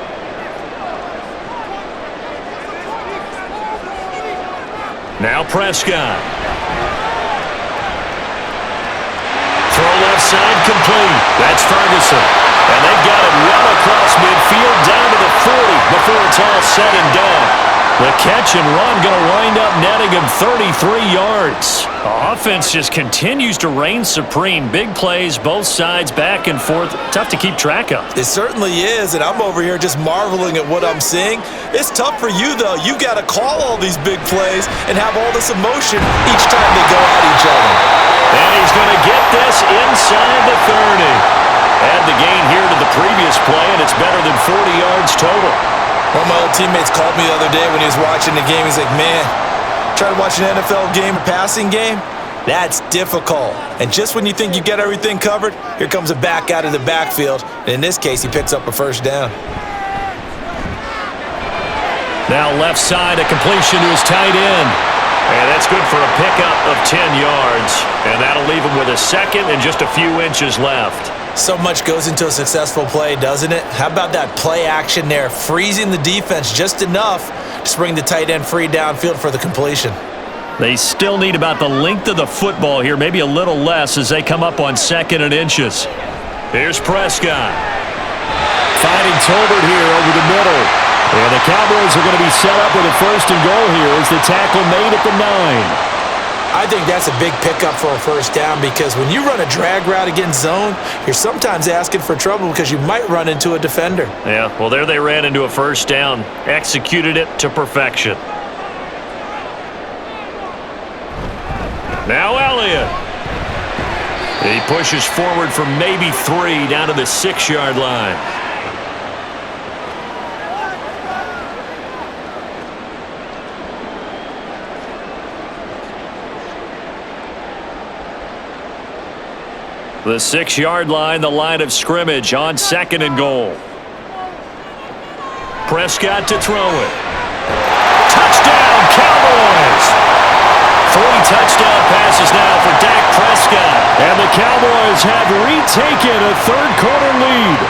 Now Prescott. Throw left side complete. That's Ferguson. And they've got it well across midfield down to the 40 before it's all said and done. The catch and run going to wind up netting him 33 yards. The offense just continues to reign supreme. Big plays, both sides, back and forth. Tough to keep track of.
It certainly is, and I'm over here just marveling at what I'm seeing. It's tough for you, though. You got to call all these big plays and have all this emotion each time they go at each other.
And he's going to get this inside the 30. Add the gain here to the previous play, and it's better than 40 yards total.
One of my old teammates called me the other day when he was watching the game. He's like, man, try to watch an NFL game, a passing game? That's difficult. And just when you think you get everything covered, here comes a back out of the backfield. And in this case, he picks up a first down.
Now left side, a completion to his tight end. And that's good for a pickup of 10 yards. And that'll leave him with a second and just a few inches left.
So much goes into a successful play, doesn't it? How about that play action there, freezing the defense just enough to bring the tight end free downfield for the completion.
They still need about the length of the football here, maybe a little less as they come up on second and inches. Here's Prescott. Finding Tolbert here over the middle. And the Cowboys are going to be set up with a first and goal here as the tackle made at the 9.
I think that's a big pickup for a first down because when you run a drag route against zone, you're sometimes asking for trouble because you might run into a defender.
Yeah, well, there they ran into a first down. Executed it to perfection. Now Elliott. He pushes forward for maybe 3 down to the 6-yard line. The 6-yard line, the line of scrimmage on 2nd and goal. Prescott to throw it. Touchdown, Cowboys! 3 touchdown passes now for Dak Prescott. And the Cowboys have retaken a third-quarter lead.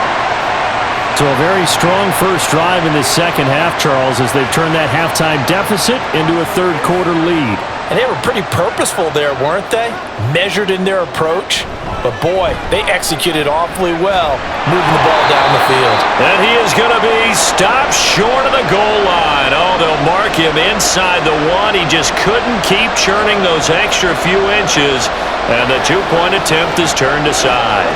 So a very strong first drive in the second half, Charles, as they've turned that halftime deficit into a third-quarter lead.
And they were pretty purposeful there, weren't they? Measured in their approach. But, boy, they executed awfully well, moving the ball down the field.
And he is going to be stopped short of the goal line. Oh, they'll mark him inside the 1. He just couldn't keep churning those extra few inches. And the 2-point attempt is turned aside.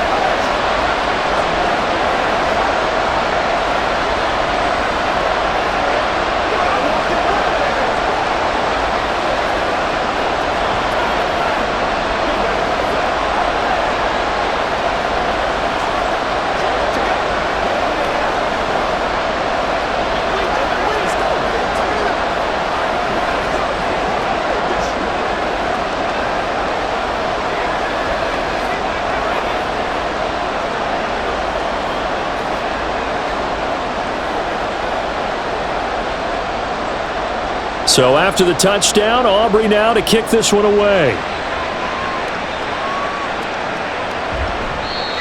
So after the touchdown, Aubrey now to kick this one away.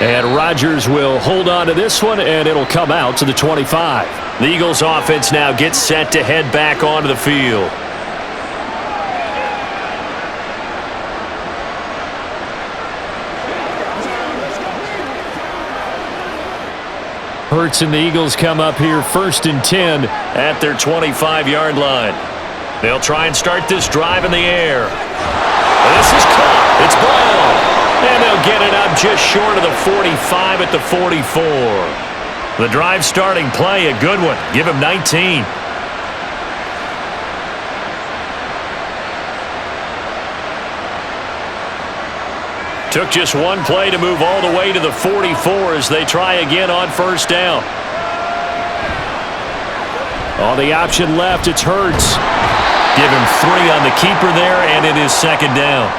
And Rodgers will hold on to this one, and it'll come out to the 25.
The Eagles offense now gets set to head back onto the field.
Hurts and the Eagles come up here 1st and 10
at their 25-yard line. They'll try and start this drive in the air. This is caught. It's Brown. And they'll get it up just short of the 45 at the 44. The drive starting play, a good one. Give him 19. Took just one play to move all the way to the 44 as they try again on 1st down.
On the option left, it's Hurts.
Give him 3 on the keeper there, and it is 2nd down.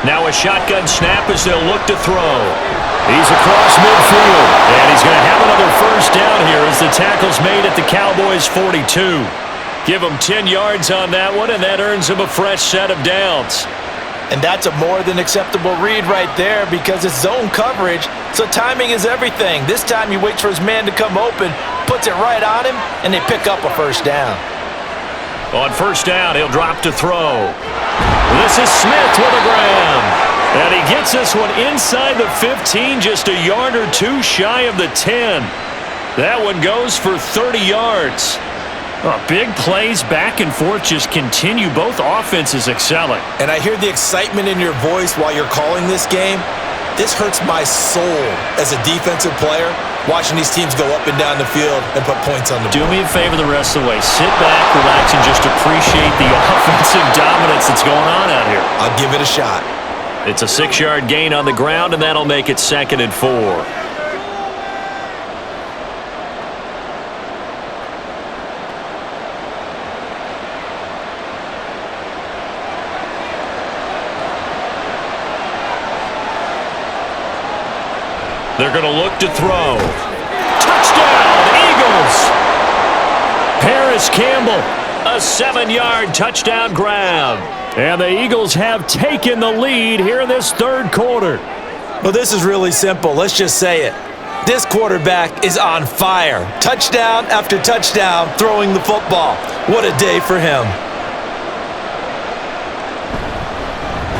Now a shotgun snap as they'll look to throw. He's across midfield, and he's going to have another 1st down here as the tackle's made at the Cowboys' 42. Give him 10 yards on that one, and that earns him a fresh set of downs.
And that's a more than acceptable read right there because it's zone coverage, so timing is everything. This time he waits for his man to come open, puts it right on him, and they pick up a 1st down.
On 1st down, he'll drop to throw. This is Smith with a grab. And he gets this one inside the 15, just a yard or 2 shy of the 10. That one goes for 30 yards. Big plays back and forth just continue. Both offenses excelling.
And I hear the excitement in your voice while you're calling this game. This hurts my soul as a defensive player, watching these teams go up and down the field and put points on the board.
Do me a favor the rest of the way. Sit back, relax, and just appreciate the offensive dominance that's going on out here.
I'll give it a shot.
It's a 6-yard gain on the ground, and that'll make it 2nd and 4. They're going to look to throw. Touchdown, Eagles! Paris Campbell, a 7-yard touchdown grab.
And the Eagles have taken the lead here in this 3rd quarter.
Well, this is really simple. Let's just say it. This quarterback is on fire. Touchdown after touchdown throwing the football. What a day for him.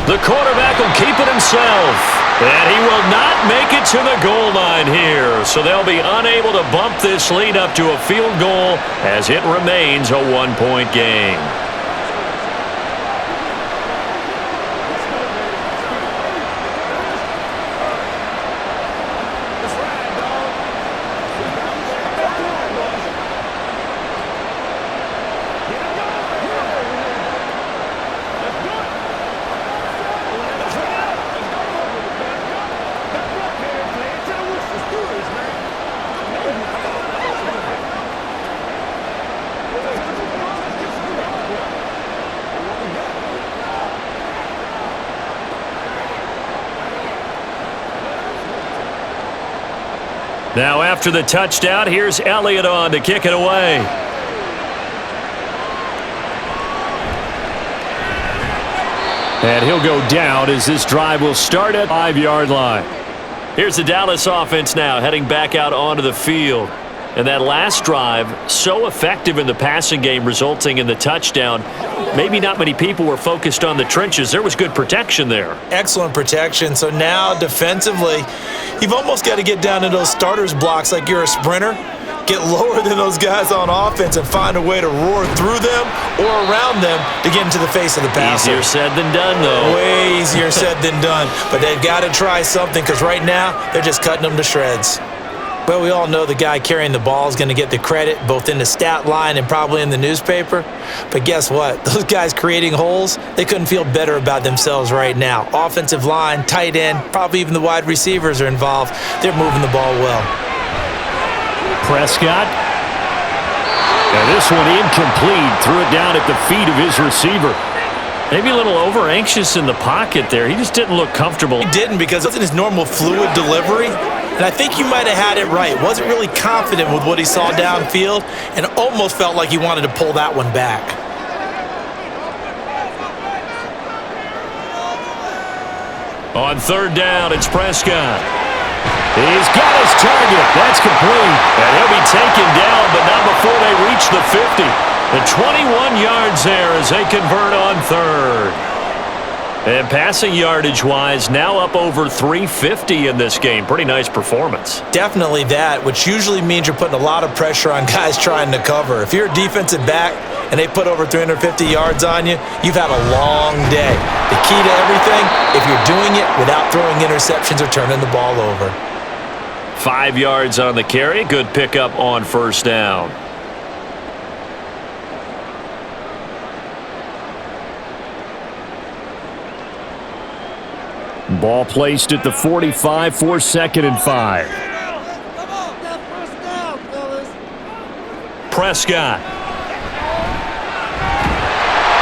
The quarterback will keep it himself. And he will not make it to the goal line here. So they'll be unable to bump this lead up to a field goal as it remains a 1-point game. Now after the touchdown, here's Elliott on to kick it away. And he'll go down as this drive will start at 5-yard line. Here's the Dallas offense now heading back out onto the field. And that last drive, so effective in the passing game, resulting in the touchdown. Maybe not many people were focused on the trenches. There was good protection there.
Excellent protection. So now defensively, you've almost got to get down to those starters blocks like you're a sprinter. Get lower than those guys on offense and find a way to roar through them or around them to get into the face of the passer.
Easier said than done, though.
Way easier said than done. But they've got to try something because right now they're just cutting them to shreds. Well, we all know the guy carrying the ball is going to get the credit both in the stat line and probably in the newspaper. But guess what? Those guys creating holes, they couldn't feel better about themselves right now. Offensive line, tight end, probably even the wide receivers are involved. They're moving the ball well.
Prescott. And this one incomplete. Threw it down at the feet of his receiver.
Maybe a little over-anxious in the pocket there. He just didn't look comfortable.
He didn't because it wasn't his normal fluid delivery. And I think you might have had it right. Wasn't really confident with what he saw downfield and almost felt like he wanted to pull that one back.
On third down, it's Prescott. He's got his target. That's complete. And he'll be taken down, but not before they reach the 50. The 21 yards there as they convert on third. And passing yardage-wise, now up over 350 in this game. Pretty nice performance.
Definitely that, which usually means you're putting a lot of pressure on guys trying to cover. If you're a defensive back and they put over 350 yards on you, you've had a long day. The key to everything, if you're doing it without throwing interceptions or turning the ball over.
5 yards on the carry. Good pickup on first down.
Ball placed at the 45 for 2nd and 5.
Prescott.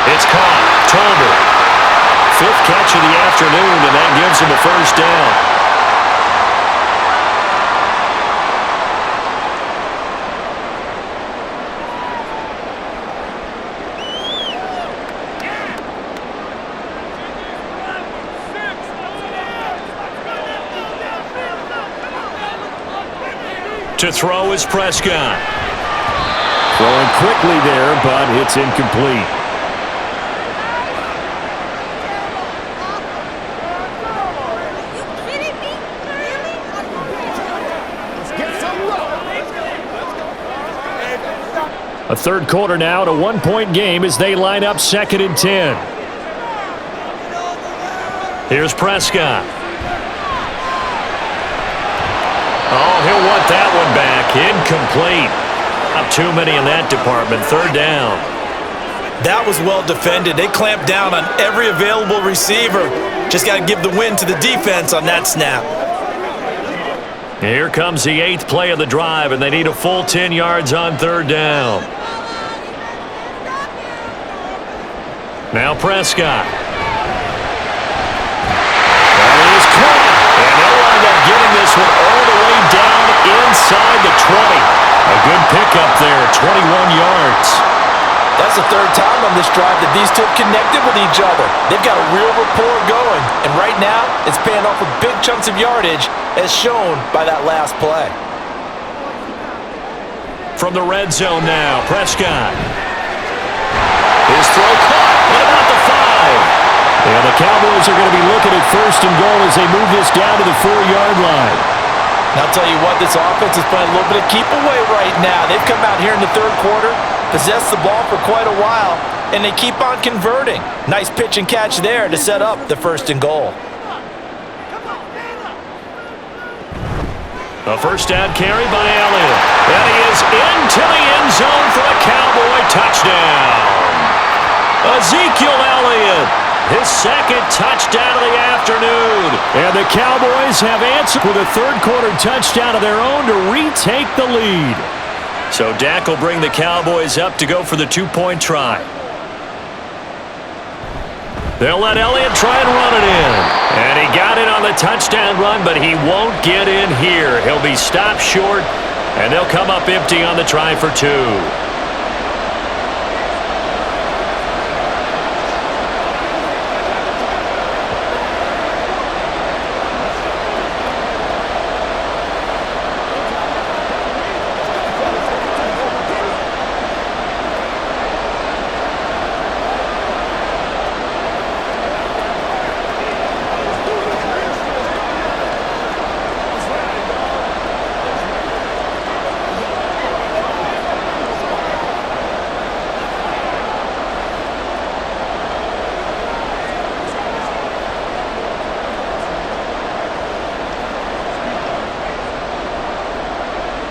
It's caught. Tolbert. 5th catch of the afternoon, and that gives him a first down. To throw is Prescott.
Throwing quickly there, but it's incomplete. A third quarter now, a 1-point game as they line up 2nd and 10.
Here's Prescott. Oh, he'll want that one back. Incomplete. Not too many in that department. Third down.
That was well defended. They clamped down on every available receiver. Just got to give the win to the defense on that snap.
Here comes the 8th play of the drive, and they need a full 10 yards on third down. Now Prescott. That is caught. And they'll wind up getting this one all the way down inside the 20. A good pickup there, 21 yards.
That's the third time on this drive that these two have connected with each other. They've got a real rapport going. And right now, it's paying off with big chunks of yardage, as shown by that last play.
From the red zone now, Prescott. His throw caught. What about the 5?
And the Cowboys are going to be looking at 1st and goal as they move this down to the 4-yard line.
And I'll tell you what, this offense is playing a little bit of keep away right now. They've come out here in the third quarter, possessed the ball for quite a while, and they keep on converting. Nice pitch and catch there to set up the 1st and goal.
A first down carry by Elliott. And he is into the end zone for a Cowboy touchdown. Ezekiel Elliott, his 2nd touchdown of the afternoon.
And the Cowboys have answered with a third-quarter touchdown of their own to retake the lead.
So Dak will bring the Cowboys up to go for the 2-point try. They'll let Elliott try and run it in. And he got it on the touchdown run, but he won't get in here. He'll be stopped short, and they'll come up empty on the try for 2.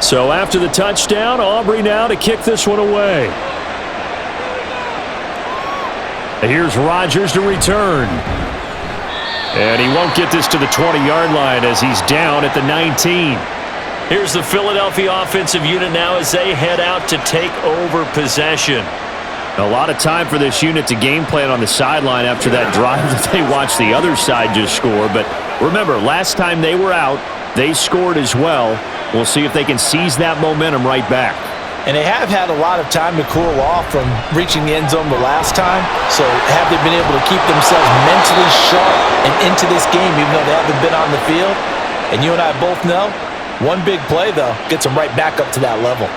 So after the touchdown, Aubrey now to kick this one away. Here's Rodgers to return. And he won't get this to the 20-yard line as he's down at the 19. Here's the Philadelphia offensive unit now as they head out to take over possession. A lot of time for this unit to game plan on the sideline after that drive that they watched the other side just score. But remember, last time they were out, they scored as well. We'll see if they can seize that momentum right back.
And they have had a lot of time to cool off from reaching the end zone the last time. So have they been able to keep themselves mentally sharp and into this game even though they haven't been on the field? And you and I both know, one big play, though, gets them right back up to that level.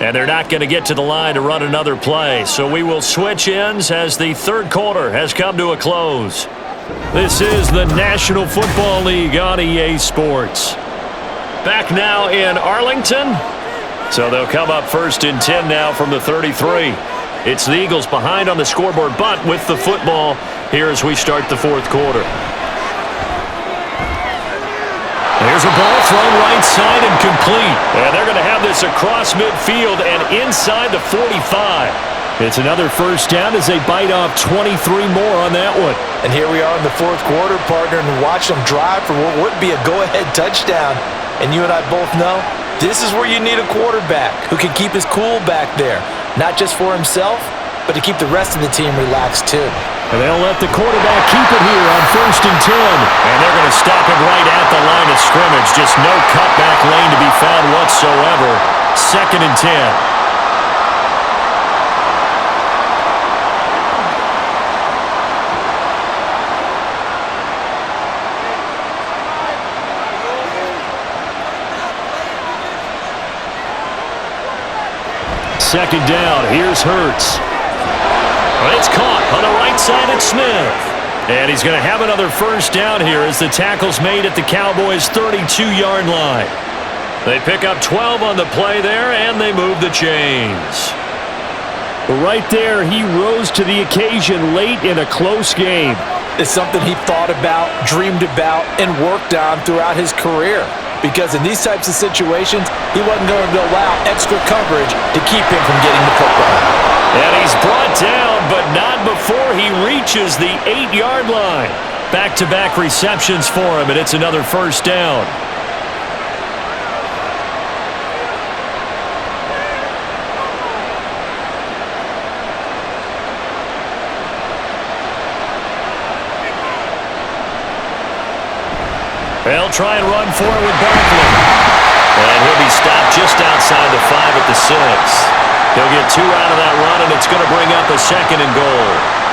And they're not going to get to the line to run another play. So we will switch ends as the third quarter has come to a close. This is the National Football League on EA Sports. Back now in Arlington. So they'll come up 1st and 10 now from the 33. It's the Eagles behind on the scoreboard, but with the football here as we start the fourth quarter. Here's a ball thrown right side and complete. And they're going to have this across midfield and inside the 45. It's another first down as they bite off 23 more on that one.
And here we are in the fourth quarter, partner, and watch them drive for what would be a go-ahead touchdown. And you and I both know this is where you need a quarterback who can keep his cool back there. Not just for himself, but to keep the rest of the team relaxed too.
And they'll let the quarterback keep it here on 1st and 10. And they're going to stop it right at the line of scrimmage. Just no cutback lane to be found whatsoever. 2nd and 10. Second down. Here's Hurts. It's caught on the right side at Smith. And he's going to have another first down here as the tackle's made at the Cowboys' 32-yard line. They pick up 12 on the play there, and they move the chains.
Right there, he rose to the occasion late in a close game.
It's something he thought about, dreamed about, and worked on throughout his career. Because in these types of situations, he wasn't going to allow extra coverage to keep him from getting the football.
And he's brought down, but not before he reaches the 8-yard line. Back-to-back receptions for him, and it's another first down. They'll try and run for it with Barkley. And he'll be stopped just outside the 5 at the 6. He'll get 2 out of that run, and it's going to bring up a 2nd and goal.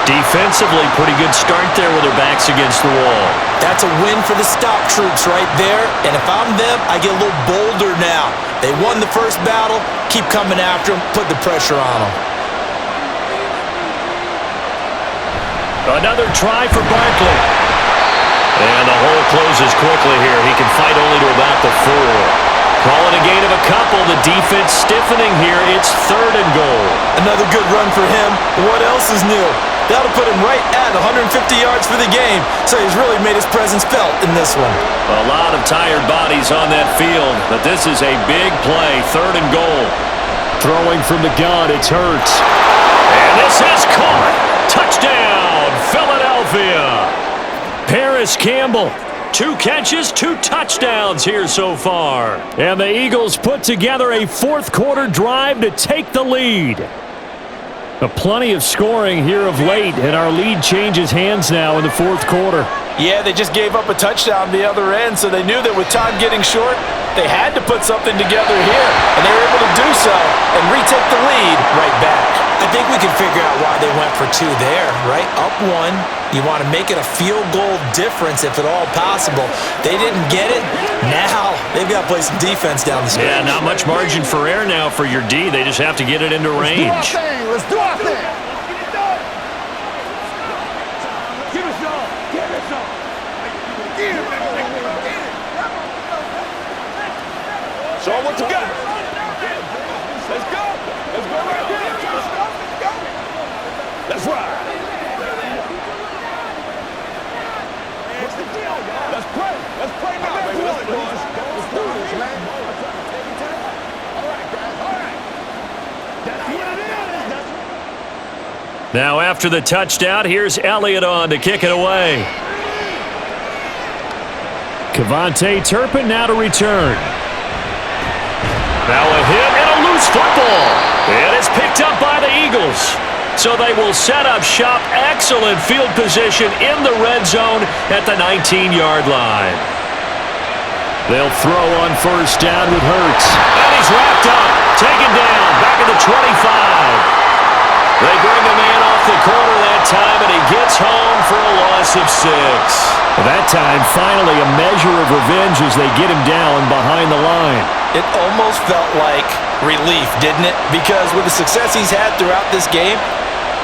Defensively, pretty good start there with their backs against the wall.
That's a win for the stop troops right there. And if I'm them, I get a little bolder now. They won the first battle. Keep coming after them. Put the pressure on them.
Another try for Barkley. And the hole closes quickly here. He can fight only to about the 4. Calling a gain of a couple. The defense stiffening here. It's 3rd and goal.
Another good run for him. What else is new? That'll put him right at 150 yards for the game. So he's really made his presence felt in this one.
A lot of tired bodies on that field, but this is a big play. 3rd and goal.
Throwing from the gun, it's Hurts.
And this is caught. Touchdown, Philadelphia. Paris Campbell. 2 catches, 2 touchdowns here so far. And the Eagles put together a fourth-quarter drive to take the lead. Plenty of scoring here of late, and our lead changes hands now in the fourth quarter.
Yeah, they just gave up a touchdown the other end, so they knew that with time getting short, they had to put something together here, and they were able to do so and retake the lead right back.
I think we can figure out why they went for 2 there, right? Up 1, you want to make it a field goal difference if at all possible. They didn't get it. Now they've got to play some defense down the stretch.
Yeah, not much margin for error now for your D. They just have to get it into range.
Let's do our thing. Give us all. Give us all. Show them what you got. Let's go. Let's go right here. Let's go. Let's ride. What's the deal, y'all? Let's pray. Let's pray now, baby. Let's do this, man. All right, guys. All right. That's what it is.
Now after the touchdown, here's Elliott on to kick it away. Kevontae Turpin now to return. Now a hit and a loose football. And it's picked up by the Eagles. So they will set up shop. Excellent field position in the red zone at the 19-yard line. They'll throw on first down with Hurts. And he's wrapped up. Taken down. Back at the 25. They bring a man off the corner that time, and he gets home for a loss of 6.
That time, finally, a measure of revenge as they get him down behind the line.
It almost felt like relief, didn't it? Because with the success he's had throughout this game,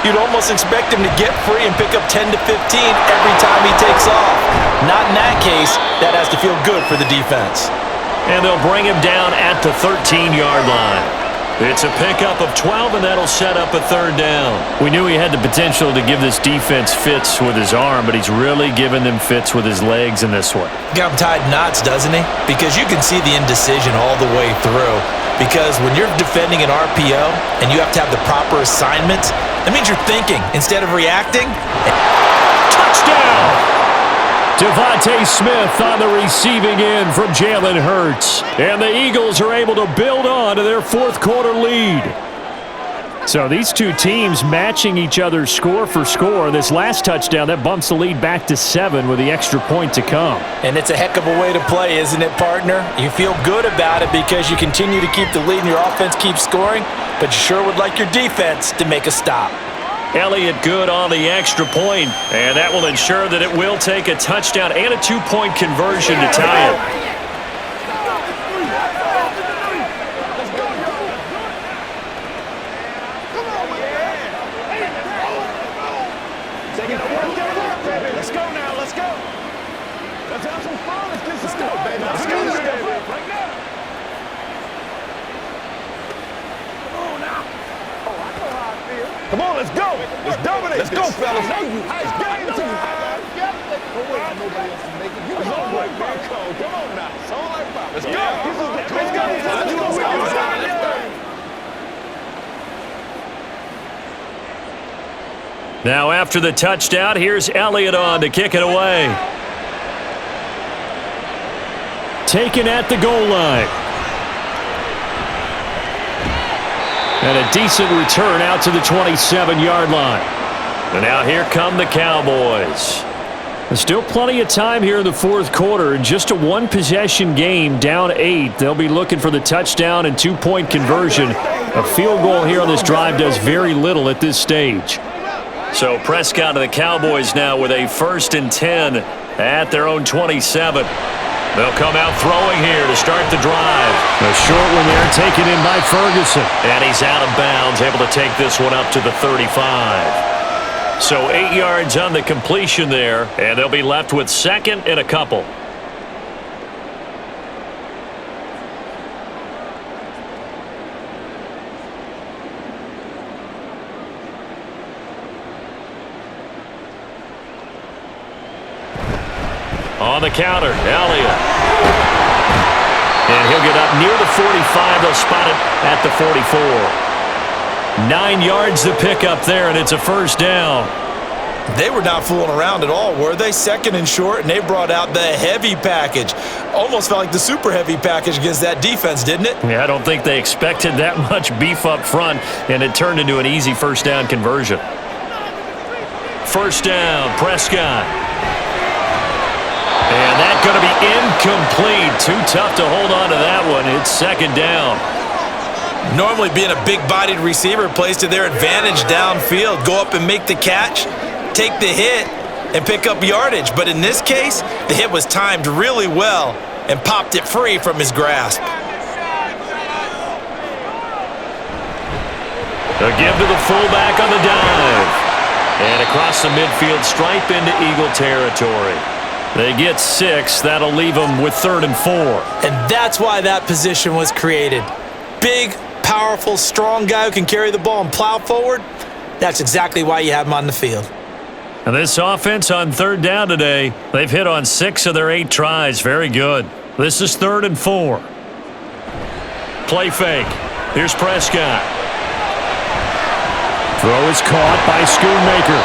you'd almost expect him to get free and pick up 10 to 15 every time he takes off. Not in that case. That has to feel good for the defense.
And they'll bring him down at the 13-yard line. It's a pickup of 12, and that'll set up a third down.
We knew he had the potential to give this defense fits with his arm, but he's really given them fits with his legs in this one.
Got him tied knots, doesn't he? Because you can see the indecision all the way through. Because when you're defending an RPO and you have to have the proper assignments, that means you're thinking instead of reacting.
Touchdown! Devontae Smith on the receiving end from Jalen Hurts. And the Eagles are able to build on to their fourth quarter lead.
So these two teams matching each other score for score. This last touchdown, that bumps the lead back to 7 with the extra point to come.
And it's a heck of a way to play, isn't it, partner? You feel good about it because you continue to keep the lead and your offense keeps scoring, but you sure would like your defense to make a stop.
Elliott good on the extra point, and that will ensure that it will take a touchdown and a 2-point conversion to tie it.
Let's go now. Let's go. Let's have some fun. Let's go, baby. Let's go right now. Come on, let's go. Let's dominate. Let's go, fellas. Let's get into it. Nobody else can make it. It's all right, man. Come on now. It's all right, Bob. Let's go. Let's go.
Now after the touchdown, here's Elliott on to kick it away. Taken at the goal line. And a decent return out to the 27-yard line. And now here come the Cowboys. There's still plenty of time here in the fourth quarter. Just a one-possession game, down 8. They'll be looking for the touchdown and 2-point conversion. A field goal here on this drive does very little at this stage. So Prescott and the Cowboys now with a 1st and 10 at their own 27. They'll come out throwing here to start the drive.
A short one there, taken in by Ferguson.
And he's out of bounds, able to take this one up to the 35. So 8 yards on the completion there, and they'll be left with 2nd and a couple. On the counter, Elliott. And he'll get up near the 45. They'll spot it at the 44. 9 yards to pick up there, and it's a first down.
They were not fooling around at all, were they? Second and short, and they brought out the heavy package. Almost felt like the super heavy package against that defense, didn't it?
Yeah, I don't think they expected that much beef up front, and it turned into an easy first down conversion. First down, Prescott. And that's going to be incomplete. Too tough to hold on to that one. It's second down.
Normally being a big-bodied receiver plays to their advantage downfield. Go up and make the catch, take the hit, and pick up yardage. But in this case, the hit was timed really well and popped it free from his grasp.
A give to the fullback on the dive. And across the midfield stripe into Eagle territory. They get 6. That'll leave them with 3rd and 4.
And that's why that position was created. Big, powerful, strong guy who can carry the ball and plow forward. That's exactly why you have him on the field.
And this offense on 3rd down today, they've hit on 6 of their 8 tries. Very good. This is 3rd and 4. Play fake. Here's Prescott. Throw is caught by Schoonmaker.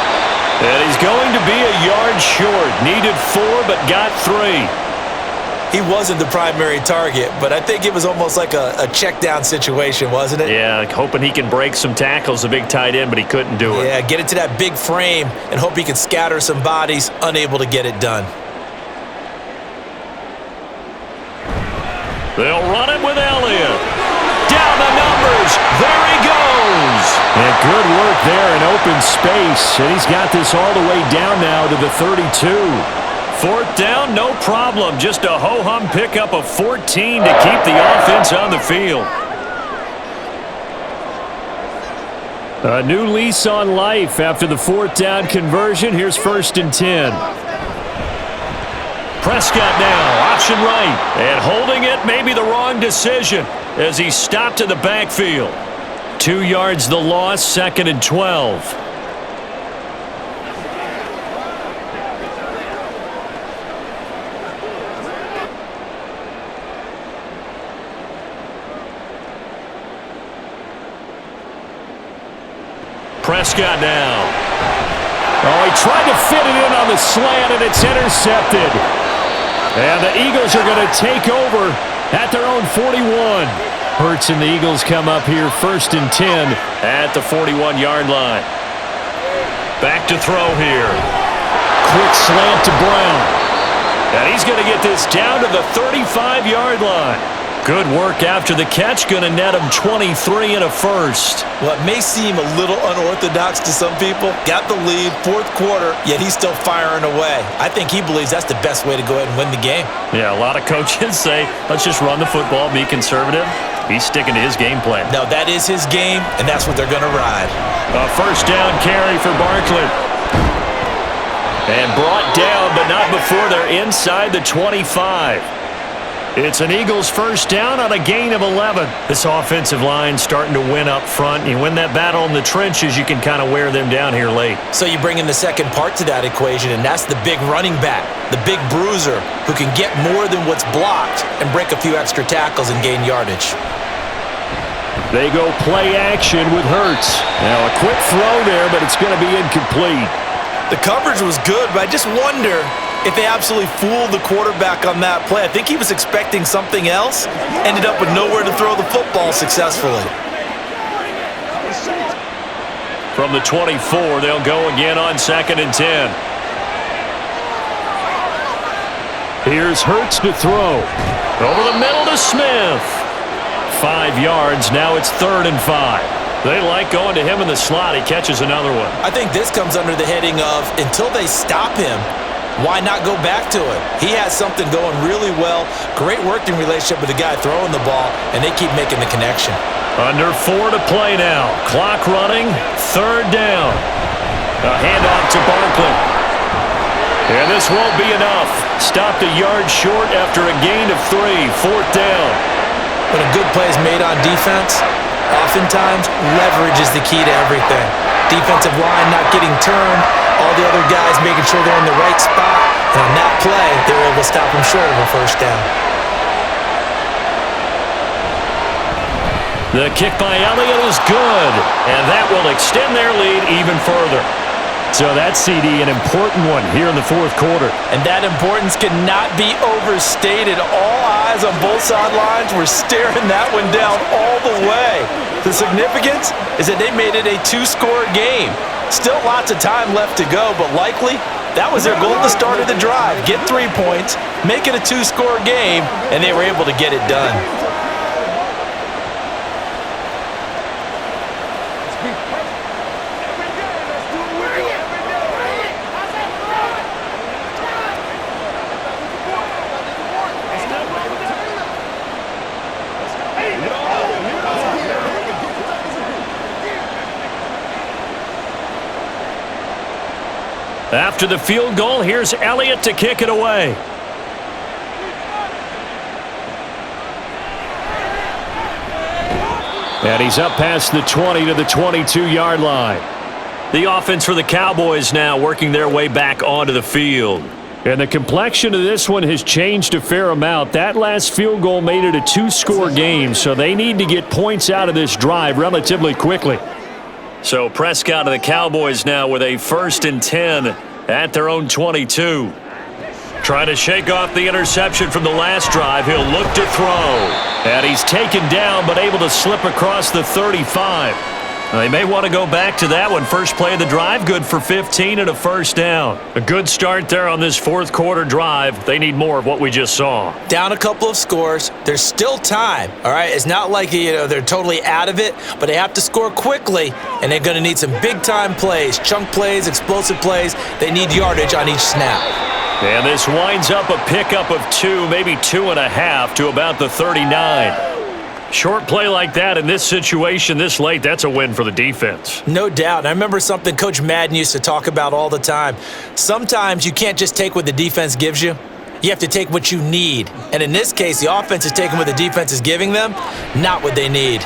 And he's going to be a yard short. Needed 4, but got 3.
He wasn't the primary target, but I think it was almost like a check down situation, wasn't it?
Yeah, hoping he can break some tackles, a big tight end, but he couldn't do it.
Yeah, get into that big frame and hope he can scatter some bodies, unable to get it done.
They'll run it with Elliott. Down the numbers. There he goes. And good work there in open space. And he's got this all the way down now to the 32. 4th down, no problem. Just a ho-hum pickup of 14 to keep the offense on the field. A new lease on life after the 4th down conversion. Here's 1st and 10. Prescott now, option right. And holding it may be the wrong decision as he stopped in the backfield. 2 yards the loss, 2nd and 12. Prescott now. Oh, he tried to fit it in on the slant, and it's intercepted. And the Eagles are going to take over at their own 41. Hurts and the Eagles come up here 1st and 10 at the 41-yard line. Back to throw here. Quick slant to Brown. And he's going to get this down to the 35-yard line. Good work after the catch, going to net him 23 and a first.
What may seem a little unorthodox to some people, got the lead, 4th quarter, yet he's still firing away. I think he believes that's the best way to go ahead and win the game.
Yeah, a lot of coaches say, let's just run the football, be conservative. He's sticking to his game plan.
No, that is his game, and that's what they're going to ride.
A 1st down carry for Barkley. And brought down, but not before they're inside the 25. It's an Eagles 1st down on a gain of 11. This offensive line starting to win up front. You win that battle in the trenches, you can kind of wear them down here late.
So you bring in the second part to that equation, and that's the big running back, the big bruiser, who can get more than what's blocked and break a few extra tackles and gain yardage.
They go play action with Hurts. Now a quick throw there, but it's going to be incomplete.
The coverage was good, but I just wonder if they absolutely fooled the quarterback on that play. I think he was expecting something else, ended up with nowhere to throw the football successfully.
From the 24, they'll go again on 2nd and 10. Here's Hurts to throw. Over the middle to Smith. 5 yards, now it's 3rd and 5. They like going to him in the slot. He catches another one.
I think this comes under the heading of, until they stop him, why not go back to it? He has something going really well. Great working relationship with the guy throwing the ball, and they keep making the connection.
Under 4 to play now. Clock running. 3rd down. A handoff to Barkley. And this won't be enough. Stopped a yard short after a gain of 3. 4th down.
When a good play is made on defense, oftentimes leverage is the key to everything. Defensive line not getting turned, all the other guys making sure they're in the right spot, and on that play, they were able to stop them short of a 1st down.
The kick by Elliott is good, and that will extend their lead even further.
So that CD, an important one here in the fourth quarter.
And that importance cannot be overstated. All eyes on both sidelines were staring that one down all the way. The significance is that they made it a two-score game. Still lots of time left to go, but likely that was their goal at the start of the drive. Get 3 points, make it a two-score game, and they were able to get it done.
After the field goal, here's Elliott to kick it away.
And he's up past the 20 to the 22-yard line.
The offense for the Cowboys now working their way back onto the field.
And the complexion of this one has changed a fair amount. That last field goal made it a two-score game, so they need to get points out of this drive relatively quickly.
So Prescott of the Cowboys now with a 1st and 10 at their own 22. Trying to shake off the interception from the last drive. He'll look to throw. And he's taken down but able to slip across the 35. They may want to go back to that one. First play of the drive, good for 15 and a first down. A good start there on this fourth quarter drive. They need more of what we just saw.
Down a couple of scores. There's still time, all right? It's not like, they're totally out of it, but they have to score quickly, and they're going to need some big-time plays, chunk plays, explosive plays. They need yardage on each snap.
And this winds up a pickup of 2, maybe 2.5 to about the 39. Short play like that in this situation this late, that's a win for the defense.
No doubt. I remember something Coach Madden used to talk about all the time. Sometimes you can't just take what the defense gives you. You have to take what you need. And in this case, the offense is taking what the defense is giving them, not what they need.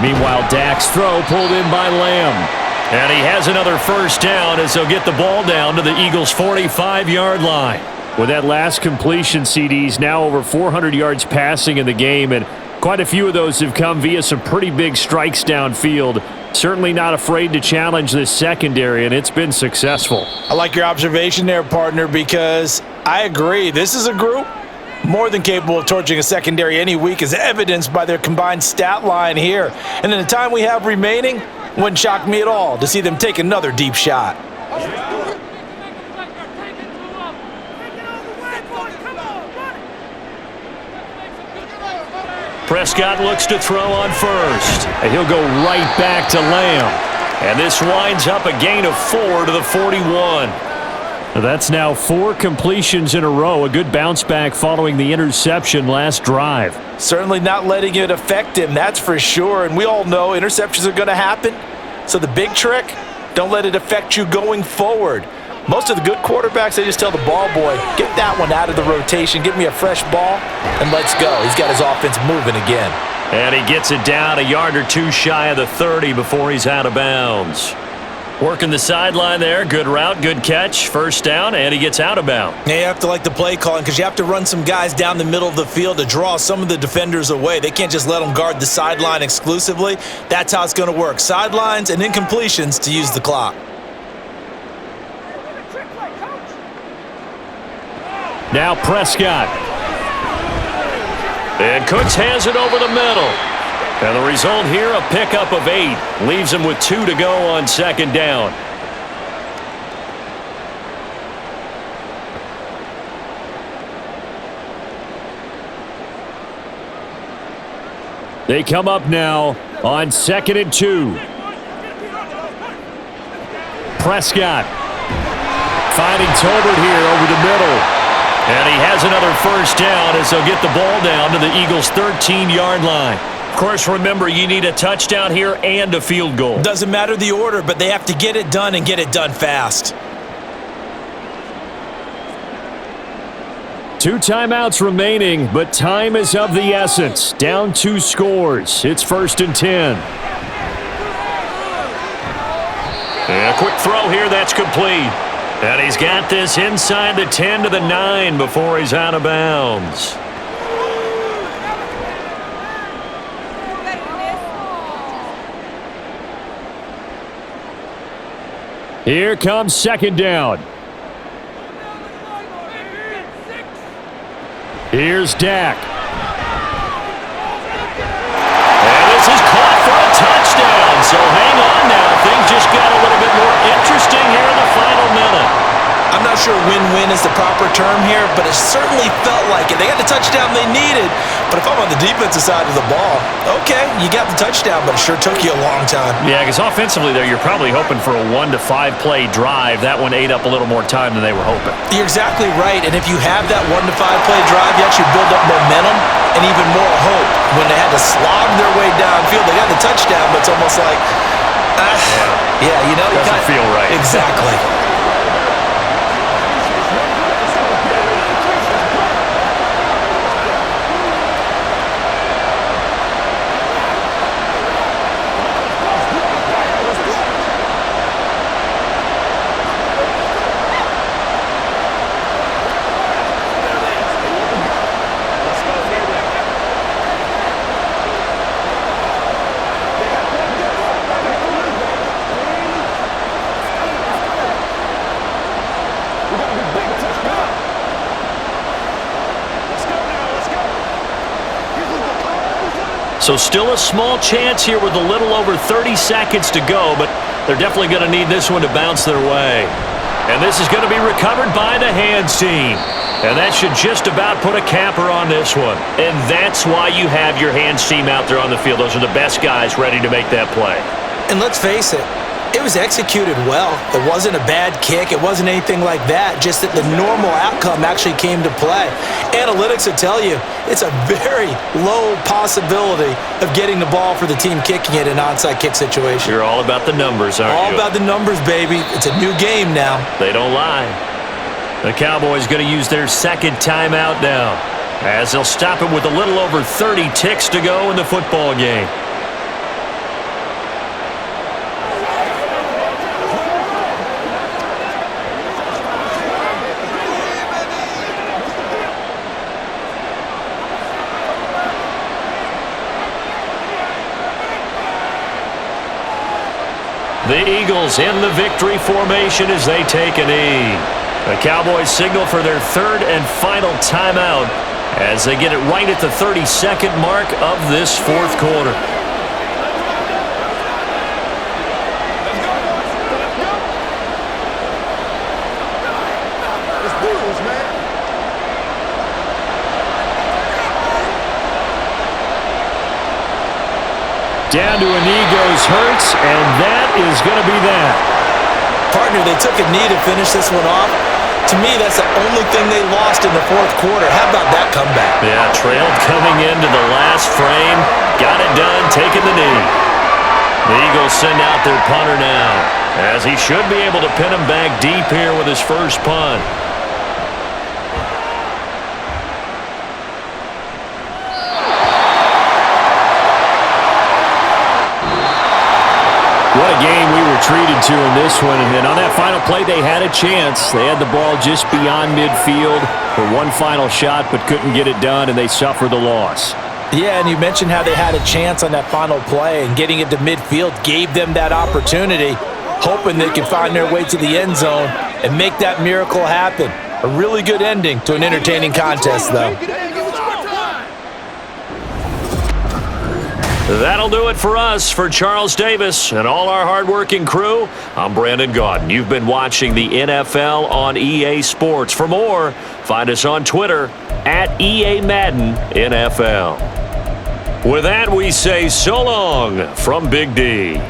Meanwhile, Dak's throw pulled in by Lamb.
And he has another first down as they'll get the ball down to the Eagles' 45-yard line.
With that last completion, CD's now over 400 yards passing in the game, and quite a few of those have come via some pretty big strikes downfield. Certainly not afraid to challenge this secondary, and it's been successful.
I like your observation there, partner, because I agree. This is a group more than capable of torching a secondary any week, as evidenced by their combined stat line here. And in the time we have remaining, wouldn't shock me at all to see them take another deep shot.
Prescott looks to throw on first.
And he'll go right back to Lamb.
And this winds up a gain of 4 to the 41.
That's now 4 completions in a row. A good bounce back following the interception last drive.
Certainly not letting it affect him, that's for sure. And we all know interceptions are going to happen. So the big trick, don't let it affect you going forward. Most of the good quarterbacks, they just tell the ball boy, get that one out of the rotation, give me a fresh ball, and let's go. He's got his offense moving again.
And he gets it down a yard or 2 shy of the 30 before he's out of bounds. Working the sideline there. Good route, good catch, first down, and he gets out of bounds.
Yeah, you have to like the play calling because you have to run some guys down the middle of the field to draw some of the defenders away. They can't just let them guard the sideline exclusively. That's how it's going to work. Sidelines and incompletions to use the clock.
Now Prescott.
And Cooks has it over the middle. And the result here, a pickup of 8. Leaves him with 2 to go on second down.
They come up now on 2nd and 2. Prescott finding Tolbert here over the middle.
And he has another first down as they'll get the ball down to the Eagles' 13-yard line. Of course, remember, you need a touchdown here and a field goal.
Doesn't matter the order, but they have to get it done and get it done fast.
2 timeouts remaining, but time is of the essence. Down 2 scores. It's 1st and 10.
And a quick throw here, that's complete. And he's got this inside the 10 to the 9 before he's out of bounds. Here comes second down. Here's Dak. And this is caught for a touchdown. So hang on now. Things just got a little bit more interesting here in the final minute.
I'm not sure win-win is the proper term here, but it certainly felt like it. They got the touchdown they needed, but if I'm on the defensive side of the ball, okay, you got the touchdown, but it sure took you a long time.
Yeah, because offensively there, you're probably hoping for a 1 to 5 play drive. That one ate up a little more time than they were hoping.
You're exactly right, and if you have that 1 to 5 play drive, you actually build up momentum and even more hope. When they had to slog their way downfield, they got the touchdown, but it's almost like, yeah, you know.
Doesn't feel right.
Exactly.
So still a small chance here with a little over 30 seconds to go, but they're definitely going to need this one to bounce their way. And this is going to be recovered by the hands team. And that should just about put a capper on this one. And that's why you have your hands team out there on the field. Those are the best guys ready to make that play.
And let's face it, it was executed well. It wasn't a bad kick. It wasn't anything like that. Just that the normal outcome actually came to play. Analytics will tell you it's a very low possibility of getting the ball for the team kicking it in an onside kick situation.
You're all about the numbers, aren't you?
All about the numbers, baby. It's a new game now.
They don't lie. The Cowboys going to use their second timeout now, as they'll stop it with a little over 30 ticks to go in the football game. The Eagles in the victory formation as they take a knee. The Cowboys signal for their third and final timeout as they get it right at the 32nd mark of this fourth quarter. Down to a knee goes Hurts, and that is going to be that.
Partner, they took a knee to finish this one off. To me, that's the only thing they lost in the fourth quarter. How about that comeback?
Yeah, trailed coming into the last frame. Got it done, taking the knee. The Eagles send out their punter now, as he should be able to pin him back deep here with his first punt. What a game we were treated to in this one. And on that final play, they had a chance. They had the ball just beyond midfield for one final shot, but couldn't get it done, and they suffered the loss.
Yeah, and you mentioned how they had a chance on that final play, and getting it to midfield gave them that opportunity, hoping they could find their way to the end zone and make that miracle happen. A really good ending to an entertaining contest, though.
That'll do it for us. For Charles Davis and all our hardworking crew, I'm Brandon Gaudin. You've been watching the NFL on EA Sports. For more, find us on Twitter at EA Madden NFL. With that, we say so long from Big D.